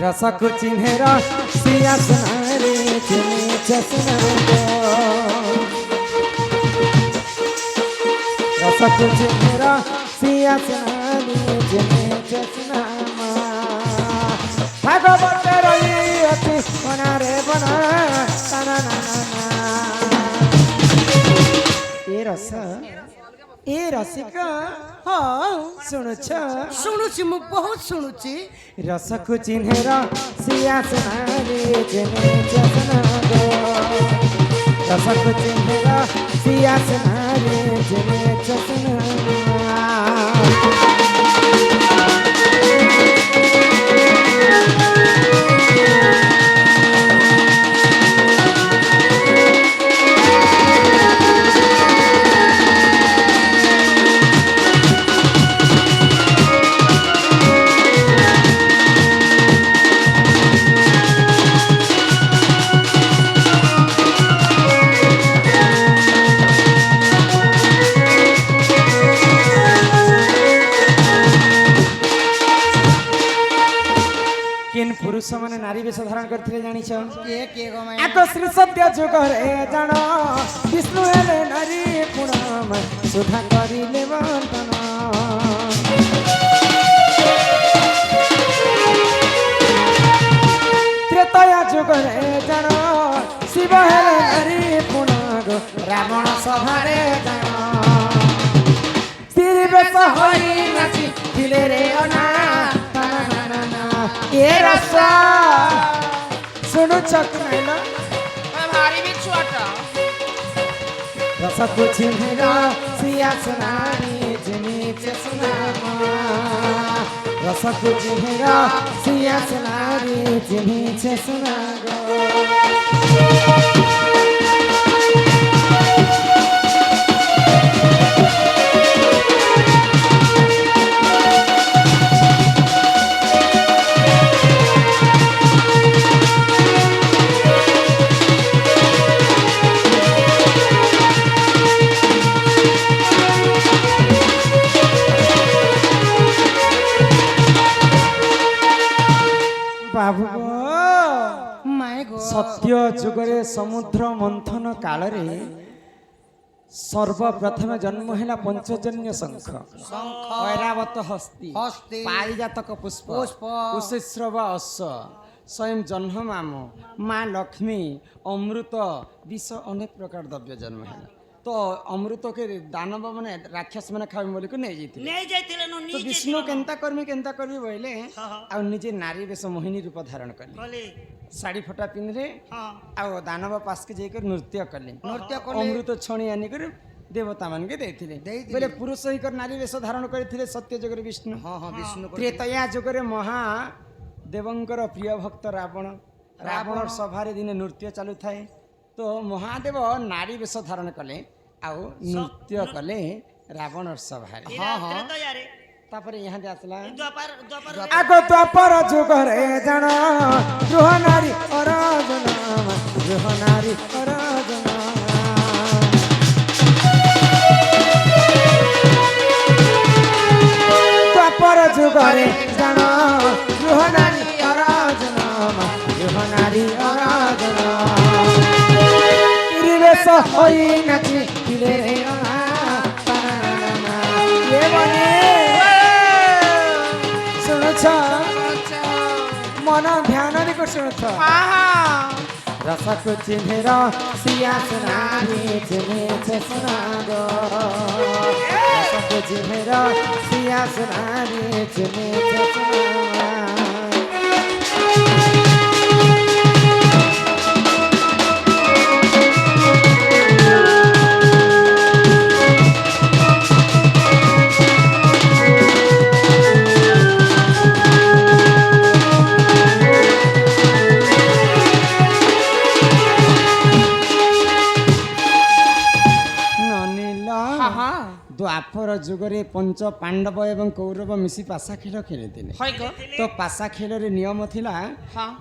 रसकु चिन्हे रसिया सुनारे चिन्हे चसना गो रसकु चिन्हे रसिया सुनारे चिन्हे चसना भागवत रही अति बनारे बना ना ना ना ए रसिका हाँ सुनुछ শুনুছি মু বহুত শুনুছি रसकु चिन्हे रसिया सुनारे चिन्हे चसना गो रसकु चिन्हे रसिया सुनारे चिन्हे चसना पुरुष माने नारी वेश धारण करथिले जानिछ কে গো মাই आको श्री सत्य जुगरे जान विष्णु हेले नारी गुणम सुधा करिले बंधन त्रेतया जुगरे जान शिव हेले नारी गुणग रावण सभारे जान स्त्री वेश होई नाची दिले रे अना ये रसा सुनो चक नैना भारी भी छोटा रसा कुछ मेरा सिया सुनारी जिनी चसना रसा कुछ मेरा सिया सुनारी जिनी चसना ସତ୍ୟ ଯୁଗରେ ସମୁଦ୍ର ମନ୍ଥନ କାଳରେ ସର୍ବପ୍ରଥମେ ଜନ୍ମ ହେଲା ପଞ୍ଚଜନ୍ୟ ଶଙ୍ଖ, ଐରାବତ ହସ୍ତି, ପାରିଜାତକ ପୁଷ୍ପ, କୁଶଶ୍ରବ ଅଶ୍ଵ, ସ୍ୱୟଂ ଜହ୍ନମାମ, ମା ଲକ୍ଷ୍ମୀ, ଅମୃତ, ବିଷ, ଅନେକ ପ୍ରକାର ଦ୍ରବ୍ୟ ଜନ୍ମ ହେଲା। ତ ଅମୃତକେ ଦାନବ ମାନେ ରାକ୍ଷସ ମାନେ ଖାଇବେ ବୋଲିକୁ ନେଇଯାଇଥିଲେ। ନେଇ ଯାଇଥିଲେ ତ ବିଷ୍ଣୁ କେନ୍ତା କରିବି ବୋଇଲେ ଆଉ ନିଜେ ନାରୀ ବେଶ ମୋହିନୀ ରୂପ ଧାରଣ କଲେ, କଲି ଶାଢ଼ୀ ଫଟା ପିନ୍ଧିଲେ, ହଁ ଆଉ ଦାନବ ପାଶକେ ଯାଇକରି ନୃତ୍ୟ କଲେ, ଅମୃତ ଛଣି ଆନିକରି ଦେବତା ମାନକେ ଦେଇଥିଲେ। ବୋଲେ ପୁରୁଷ ହେଇକରି ନାରୀ ବେଶ ଧାରଣ କରିଥିଲେ ସତ୍ୟ ଯୁଗରେ ବିଷ୍ଣୁ। ତ୍ରେତୟା ଯୁଗରେ ମହାଦେବଙ୍କର ପ୍ରିୟ ଭକ୍ତ ରାବଣ ସଭାରେ ଦିନେ ନୃତ୍ୟ ଚାଲୁଥାଏ। ତ ମହାଦେବ ନାରୀ ବେଶ ଧାରଣ କଲେ ଆଉ ନୃତ୍ୟ କଲେ ରାବଣ ସଭାରେ। ତ୍ରେତୟାରେ ତାପରେ ଇହାଦେ ଆସିଲା ଦ୍ୱାପର ଆଗ ଦ୍ୱାପର ଯୁଗରେ ଜାଣ ଗୃହ ନାରୀ ଅରାଜନା, ଗୃହ ନାରୀ ଅରାଜନା। ଦ୍ୱାପର ଯୁଗରେ ଜାଣ ଗୃହ ନାରୀ ଅରାଜନା, ଗୃହ ନାରୀ ଅରାଜନା। ପରିବେଶ ହୋଇ ନାଚି ଥିଲେ ଶୁଣୁଛ ମନ ଧ୍ୟାନ ଦେଇକି ଶୁଣୁଛ। ରସକୁ ଚିହ୍ନେର ସିଆସ ନାରୀ ଚିହ୍ନେছে ସୁନାଗ, ରସକୁ ଚିହ୍ନେର ସିଆସ ନାରୀ ଚିହ୍ନେছে ସୁନାଗ। ଦ୍ୱାପର ଯୁଗରେ ପଞ୍ଚ ପାଣ୍ଡବ ଏବଂ କୌରବ ମିଶି ପାଶା ଖେଳ ଖେଳିଥିଲେ। ତ ପାଶା ଖେଳରେ ନିୟମ ଥିଲା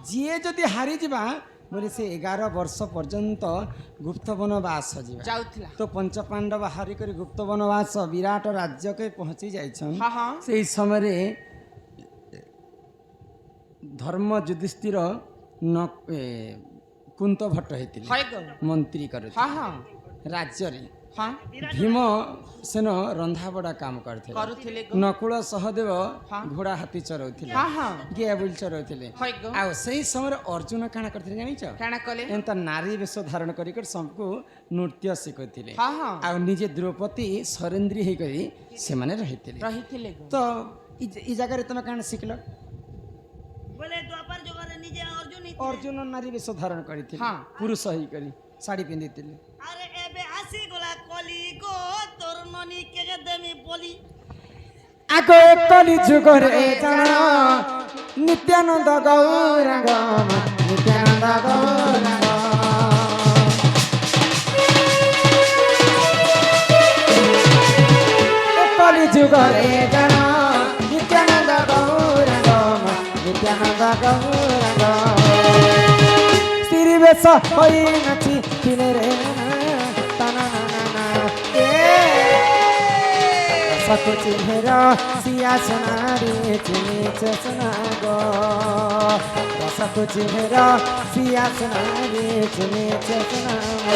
ଯିଏ ଯଦି ହାରିଯିବା ବୋଲେ ସେ 11 ବର୍ଷ ପର୍ଯ୍ୟନ୍ତ ଗୁପ୍ତ ବନବାସ ଯିବା। ତ ପଞ୍ଚ ପାଣ୍ଡବ ହାରିକରି ଗୁପ୍ତ ବନବାସ ବିରାଟ ରାଜ୍ୟକେ ପହଞ୍ଚି ଯାଇଛନ୍। ସେଇ ସମୟରେ ଧର୍ମ ଯୁଧିଷ୍ଠିର କୁନ୍ତ ଭଟ୍ଟ ହେଇଥିଲେ ମନ୍ତ୍ରୀ କରୁଥିଲେ ରାଜ୍ୟରେ। ଭୀମ ସେନ ରନ୍ଧାବଢ଼ା କାମ କରୁଥିଲେ, ନକୁଳ ସହଦେବ ଘୋଡ଼ା ହାତୀ ଚରଉଥିଲେ, ଗିଆବୁଲ ଚରଉଥିଲେ। ଆଉ ସେଇ ସମୟରେ ଅର୍ଜୁନ କାଣା କରିଥିଲେ ଜାଣିଛ? ଏନ୍ତା ନାରୀ ବେଶ ଧାରଣ କରିକରି ସବୁକୁ ନୃତ୍ୟ ଶିଖୁଥିଲେ। ଆଉ ନିଜେ ଦ୍ରୌପଦୀ ସରେନ୍ଦ୍ରୀ ହେଇକରି ସେମାନେ ରହିଥିଲେ। ତ ଇ ଜାଗାରେ ତମେ କାଣା ଶିଖିଲ? ବୋଲେ ଦ୍ୱାପର ଯୁଗରେ ନିଜେ ଅର୍ଜୁନ ନାରୀ ବେଶ ଧାରଣ କରିଥିଲେ, ପୁରୁଷ ହେଇକରି ଶାଢ଼ୀ ପିନ୍ଧିଥିଲେ। ଆରେ ଏବେ ଆସିଗଲା କଲି ଗୋ ତୋର ନନି କେ ଦେମି ବୋଲି। ଆଗ କଲି ଯୁଗରେ ଜାଣ ନିତ୍ୟାନନ୍ଦ ଗୌରାଙ୍ଗ, ନିତ୍ୟାନନ୍ଦ ଗୌରାଙ୍ଗ। କଲି ଯୁଗରେ ଜାଣ ନିତ୍ୟାନନ୍ଦ ଗୌରାଙ୍ଗ, ନିତ୍ୟାନନ୍ଦ ଗୌରାଙ୍ଗ। ସ୍ତ୍ରୀ ବେଶ ହୋଇ ନାଚି ଥିଲେ ରେ ରସକୁ ଚିହ୍ନେର ସିଆସ ନାରୀ ଚିହ୍ନିছে ସୁନାଗ, ରସକୁ ଚିହ୍ନେର ସିଆସ ନାରୀ ଚିହ୍ନିছে ସୁନାଗ।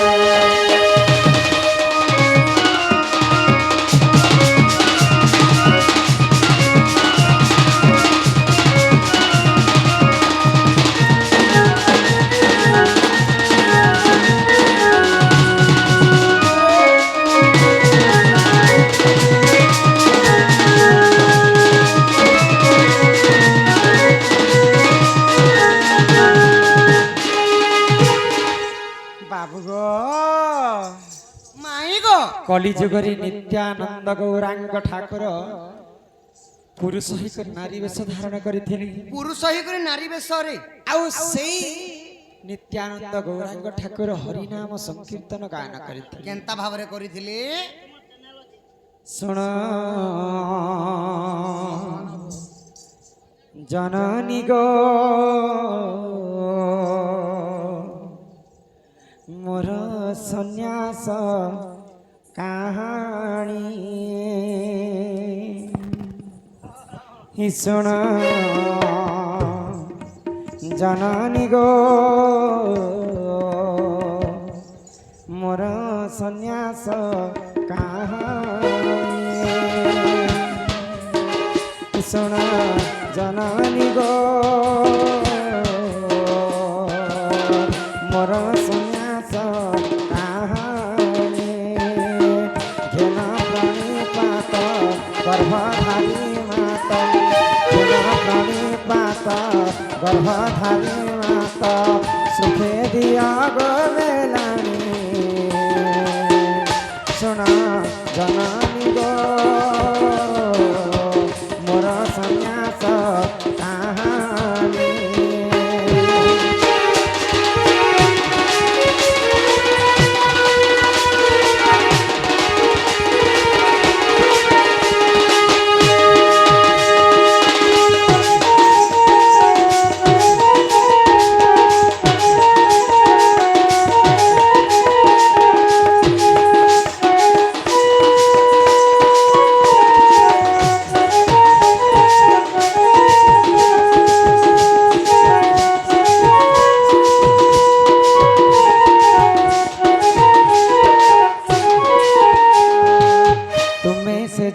କଲିଯୁଗରେ ନିତ୍ୟାନନ୍ଦ ଗୌରାଙ୍ଗ ଠାକୁର ପୁରୁଷ ହେଇକରି ନାରୀ ବେଶ ଧାରଣ କରିଥିଲେ। ପୁରୁଷ ହେଇକରି ନାରୀ ବେଶରେ ଆଉ ସେଇ ନିତ୍ୟାନନ୍ଦ ଗୌରାଙ୍ଗ ଠାକୁର ହରିନାମ ସଂକୀର୍ତ୍ତନ ଗାନ କରିଥିଲେ। କେନ୍ତା ଭାବରେ କରିଥିଲେ ଶୁଣ ଜନନୀ ଗୋ ମୋର ସନ୍ନ୍ୟାସ କାହାଣୀ ଶୁଣ জননী গো মোর সন্ন্যাস কাহানি শোণ জননী গো মোর সন্ন্যাস কাহানি ঘেন প্রণিপাত গর্ভধারী মাত ঘেন প্রণিপাত গর্ভধারী মাত সুখে দিয়া গোবেলানি শোণ জননী গো মোর সন্ন্যাস কাহানি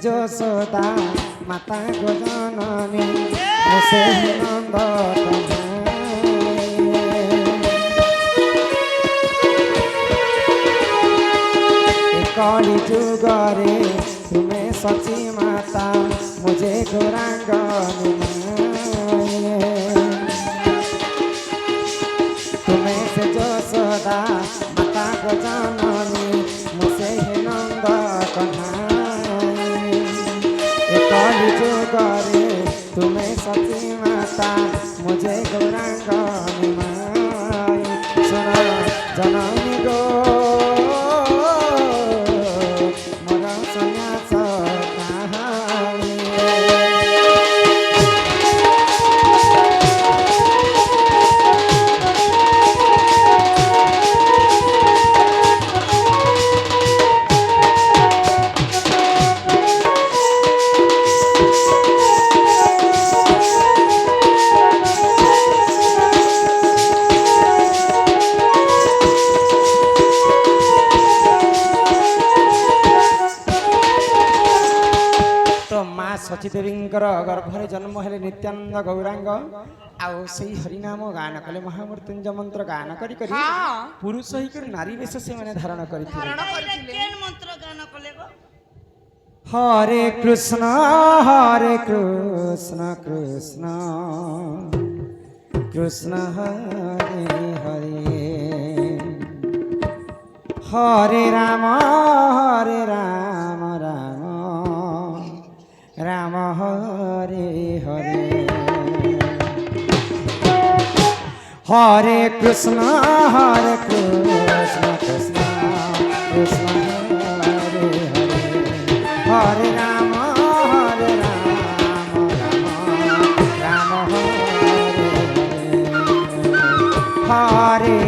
যশোদা মাতা গো জননী সে নন্দ কলি যুগরে তুমি সচি মাতা মুঝে গৌরাঙ্গনী তুমি সে যশোদা মাতা গো জননী মুঝে নন্দ কন্যা कलि जुगरे तुम्हें सती माता मुझे गौरांगनी माई सुन जननी गो मोर सन्यास कहानी सचीदेवींकर गर्भरे जन्म हेले नित्यानंद गौरांग आउ सेही हरिनाम गान कले महामृत्युंजय मंत्र गान करी करी पुरुष हिकर नारी वेश से माने धारण करिथिले केन मंत्र गान कले गो हरे कृष्ण कृष्ण कृष्ण हरे हरे हरे राम राम राम हरे हरे हरे कृष्ण कृष्ण कृष्ण हरे हरे हरे राम राम हरे हरे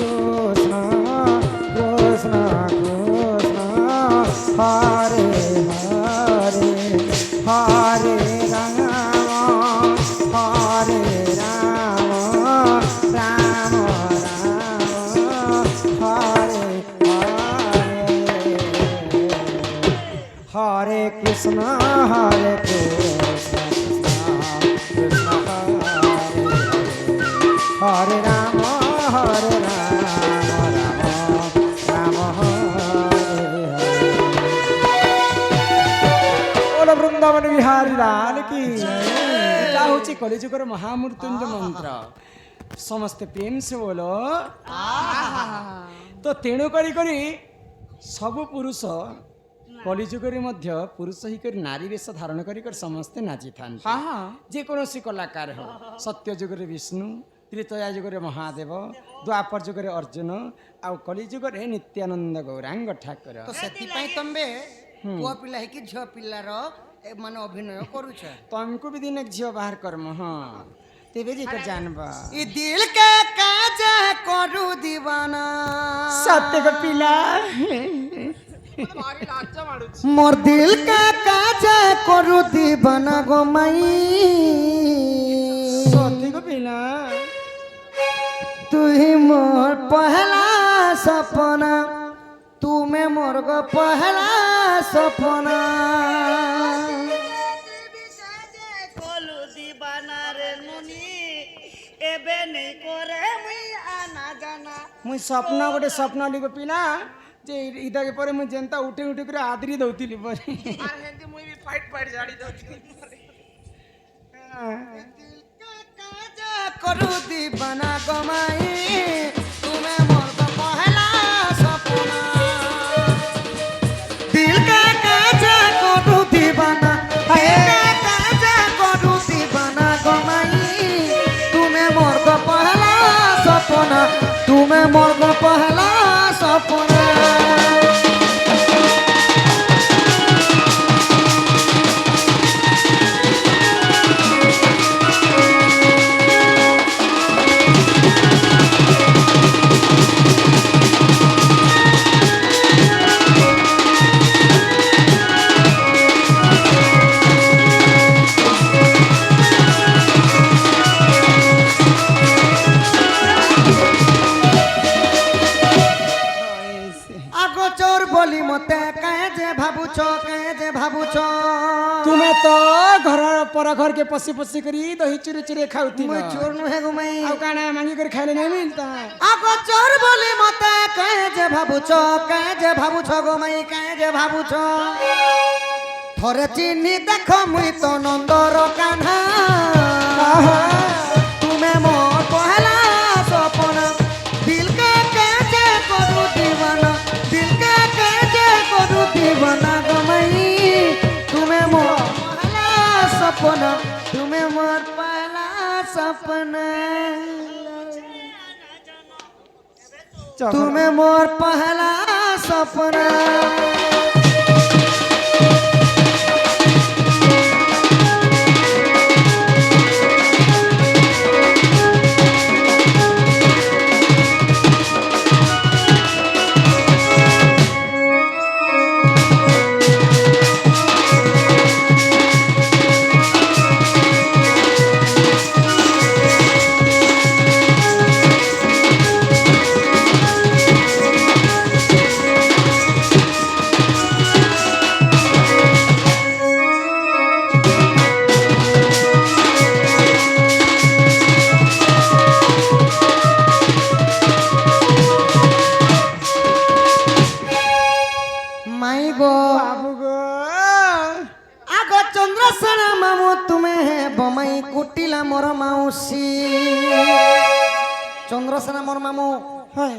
कृष्ण कृष्ण हरे हरे हरे राम राम हरे हरे हरे कृष्ण कृष्ण हरे राम राम हरे बोलो वृंदावन बिहारी लाल की এটা হচ্ছে কলিযুগের মহামৃত্যুঞ্জয় মন্ত্র সমস্ত প্রেম সে বলো তো তেণু করি করি সবু পুরুষ কলিযুগরে মধ্য পুরুষ হিকরি নারী বেশ ধারণ করি সমস্তে নাচি থাকি যে কোনসি কলাকার হোক সত্য যুগরে বিষ্ণু ত্রেতয়া যুগরে মহাদেব দ্বাপর যুগরে অর্জুন আউ কলিযুগরে নিত্যানন্দ গৌরাঙ্গ ঠাকুর তো ସେଥିପାଇଁ ତମେ ପୁଅ ପିଲା ହେଇକି ଝିଅ ପିଲାର ମାନେ ଅଭିନୟ କରୁଛ ତମକୁ ବି ଦିନେ ଝିଅ ବାହାର କରମ ହଁ ତେବେ ଯେ ତ ଜାଣବା ଇ ଦିଲ के काज करू दीवाना सत्य का पिला ভারি লজ্জা মারুছি। মোর দিল কা কাজে করু দিবানা গো মাই সত্যি গো পিলা তুই মোর পহলা সপনা তুমি মোর গো পহলা সপনা কলু দিবানা রে নুনি এবে নেই করে মুই আনা জানা মুই স্বপ্ন গোটে স্বপ্ন লিগো পিলা যে ইদাকে পরে মুই যেনতা উঠে উঠে করে আদরি দউতিলি পরে আর হেন্দি মুই বি ফাইট ফাইট জাড়ি দউছি। কাজে করু দিবানা গো মাই তুমি মোর গো পহলা সপনা দিল কা কাজে করু দিবানা দিল কা কাজে করু দিবানা গো মাই তুমি মোর গো পহলা সপনা তুমি মোর গো পহলা সপনা আগোচর বলি মতে কায়ে যে ভাবুছ তুমি তো ঘর পর ঘর के पसी पसी करी दही चुरे चुरे खाउती মুই চোর নুহে গুমাই आउ काना मांगी कर खाइले नहीं मिलता আগোচর বলি মতে কায়ে যে ভাবুছ গুমাই কায়ে যে ভাবুছ থরে চিনি দেখো মুই তো নন্দর কান্হা তুমি মোর পহলা সপনা দিল কে কাজে করু দিবানা দিল কে কাজে করু দিবানা গমাই তুমি মোর পহলা সপনা তুমি মোর পহলা সপনা তুমি মোর পহলা সপনা মাই গো बाबू गो আগো চন্দ্রসেনা মামু তুমি হে বমাই কুটিলা মোর মাউসী চন্দ্রসেনা মোর মামু हाय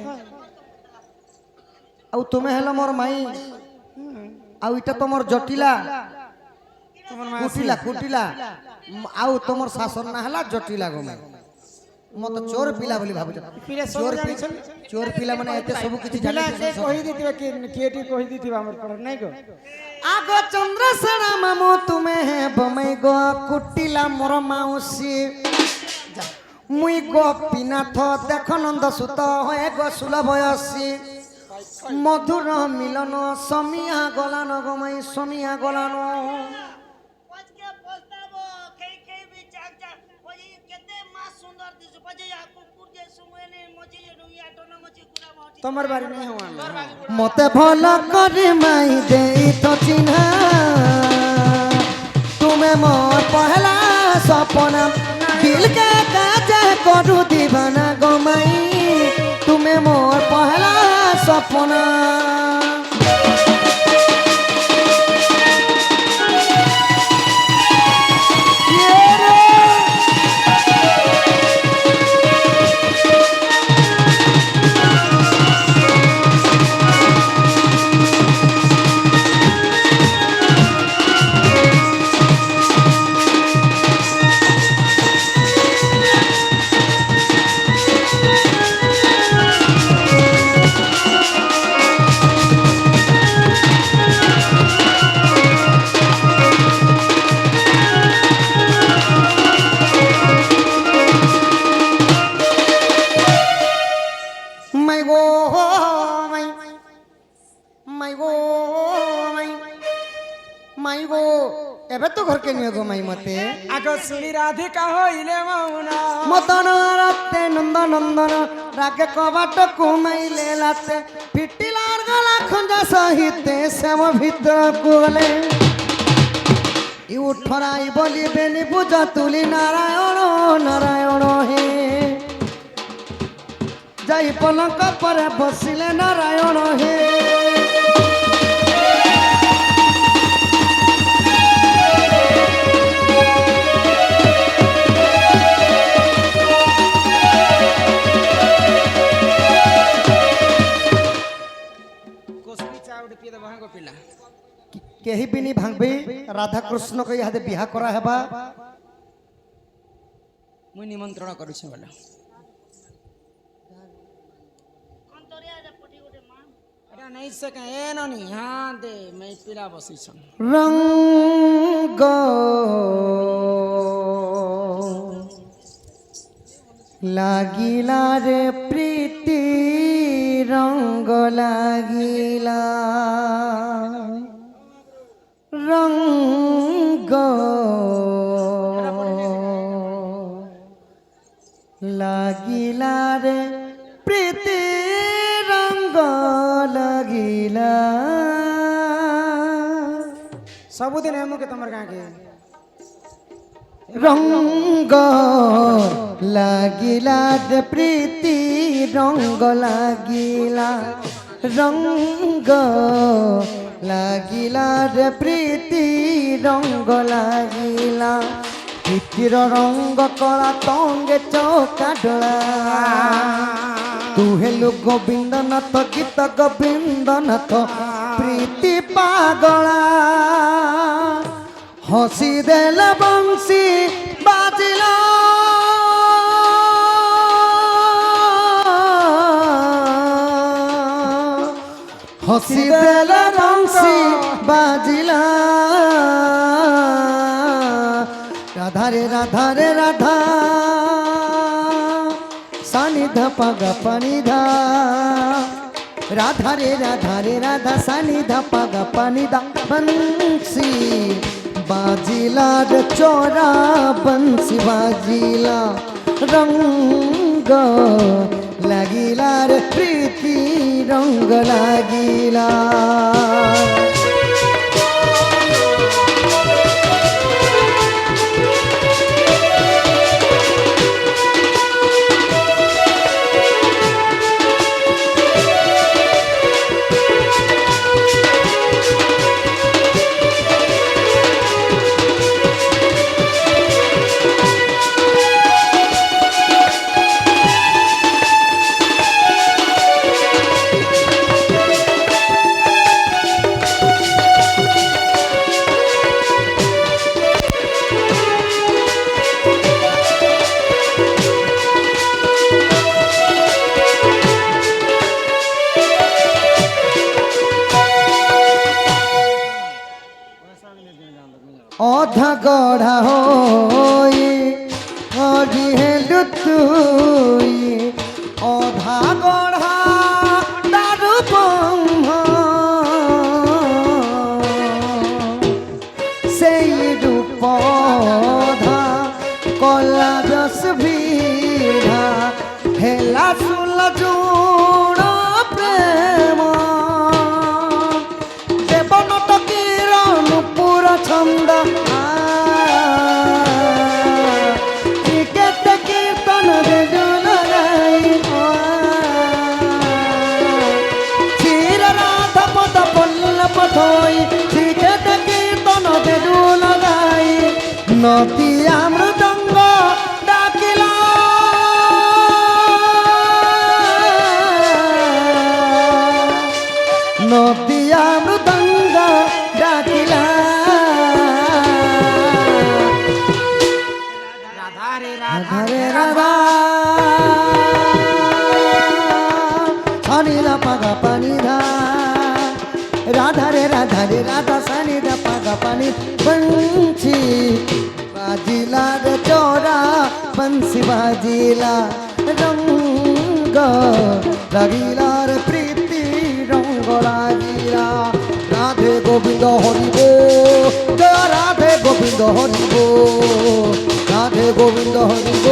আউ তুমি হেলো মোর মাই আউ এটা তোমার জটিলা তোমার কুটিলা কুটিলা আউ তোমার শাসন না হেলা জটিলা গো মাই মত চোর পিলা বলি ভাবুছ ପିଲା চোর ସବୁ ପିଲା ଜାଣିଛନ୍ତି চোর ପିଲା ମାନେ এতে ସବୁ କିଛି ପିଲା ଜାଣିଛନ୍ତି ସେ କହି ଦେଇଥିବା କିଏଟି କହି ଦେଇଥିବା ଆମର ପଡ଼ ନାଇଁ ଗো আগো চন্দ্রসেনা মামু তুমি হে বমাই গো কুটিলা মোর মাউসী মুই গোপীনাথ দেখ নন্দ সুত হয়ে গো সুলভয়সী মধুর মিলন সমিয়া গলান গমাই সমিয়া গলান পজকে পস্তাবো খেই বি চাক চাক ওই কেতে মা সুন্দর দিছু পজে আ কুকুর যে সুমেনে মজিলে নুইয়া টন মজি গুড়া মজি ତମର ବାରି ନାଇଁ ହଉ ଆମେ মতে ভাল করে মাই দেই তো চিহ্না তুমি মোর পহলা সপনা দিল কে কাজে করু দিবানা গমাই তুমি মোর পহলা সপনা শ্রী রাধিকা হইলে মৌনা মদন রাতে নন্দ নন্দন রাগে কবাট কুমাইলে লাতে ফিটিলার গলা খঞ্জা সহিতে শ্যাম ভিতরকু গলে উঠরাই বলিবেনি পূজা তুলি নারায়ণ নারায়ণ হে যাই পলঙ্ক পরে বসিলে নারায়ণ হে কোসমি চা উঠে পিয়ে দেবো গো পিলা কেহি বিনি ভাঙবি রাধা কৃষ্ণ কে ইহাদে বিহা করা হেবা মুই নিমন্ত্রণ করুছি বলে এটা নেই সকে এ ননি হ্যাঁ দে মই পিলা বসিছন রঙ্গ লাগিলা রে প্রীতি রঙ্গ লাগিলা রঙ্গ লাগিলা রে প্রীতি রঙ্গ লাগিলা सबुदिन हेमु के तमर गाँ के রঙ্গ লাগিলা রে প্রীতি রঙ্গ লাগিলা রঙ্গ লাগিলা রে প্রীতি রঙ্গ লাগিলা প্রীতির রঙ্গ কলা তঙ্গে চৌকা ডোলা তু হেলু গোবিন্দনাথ গীত গোবিন্দনাথ প্রীতি পাগলা হসি দেলে বংশী বাজিলা হসি দেলে বংশী বাজিলা রাধা রে রাধা রে রাধা সানিধ পগ পনিধা রাধা রে রাধা সানিধ পগ পনিধা বংশী बाजिला रे चोरा बंसी बाजिला रंग लागिला रे प्रीति रंग लागिला অধা গড়া হই অজি হেলু তুই অধা গড়া দারু ব্রহ্ম সেই রূপ অধা কলা রস ভিড়া হেলা সুল জোড় প্রেম দেবন কিরণ পুরা ছন্দ কীর্তন রে জুলাই ক্ষীর রাধা পদ পল্লব ধোই শ্রীকেত কীর্তন রে জুলাই নদী মৃদঙ্গ ডাকিলা নদী মৃদঙ্গ ডাকিলা राधा रे রাধা রে রাধা সানি দা পাগা পানি ধা রাধা রে রাধা সানি দা পাগা পানি বংশী বাজিলা রে চোরা বংশী বাজিলা রঙ্গ লাগিলা রে প্রীতি রঙ্গ লাগিলা রাধে গো গোবিন্দ হরিব জয় রাধে গোবিন্দ হরিব রাধে গোবিন্দ হরিব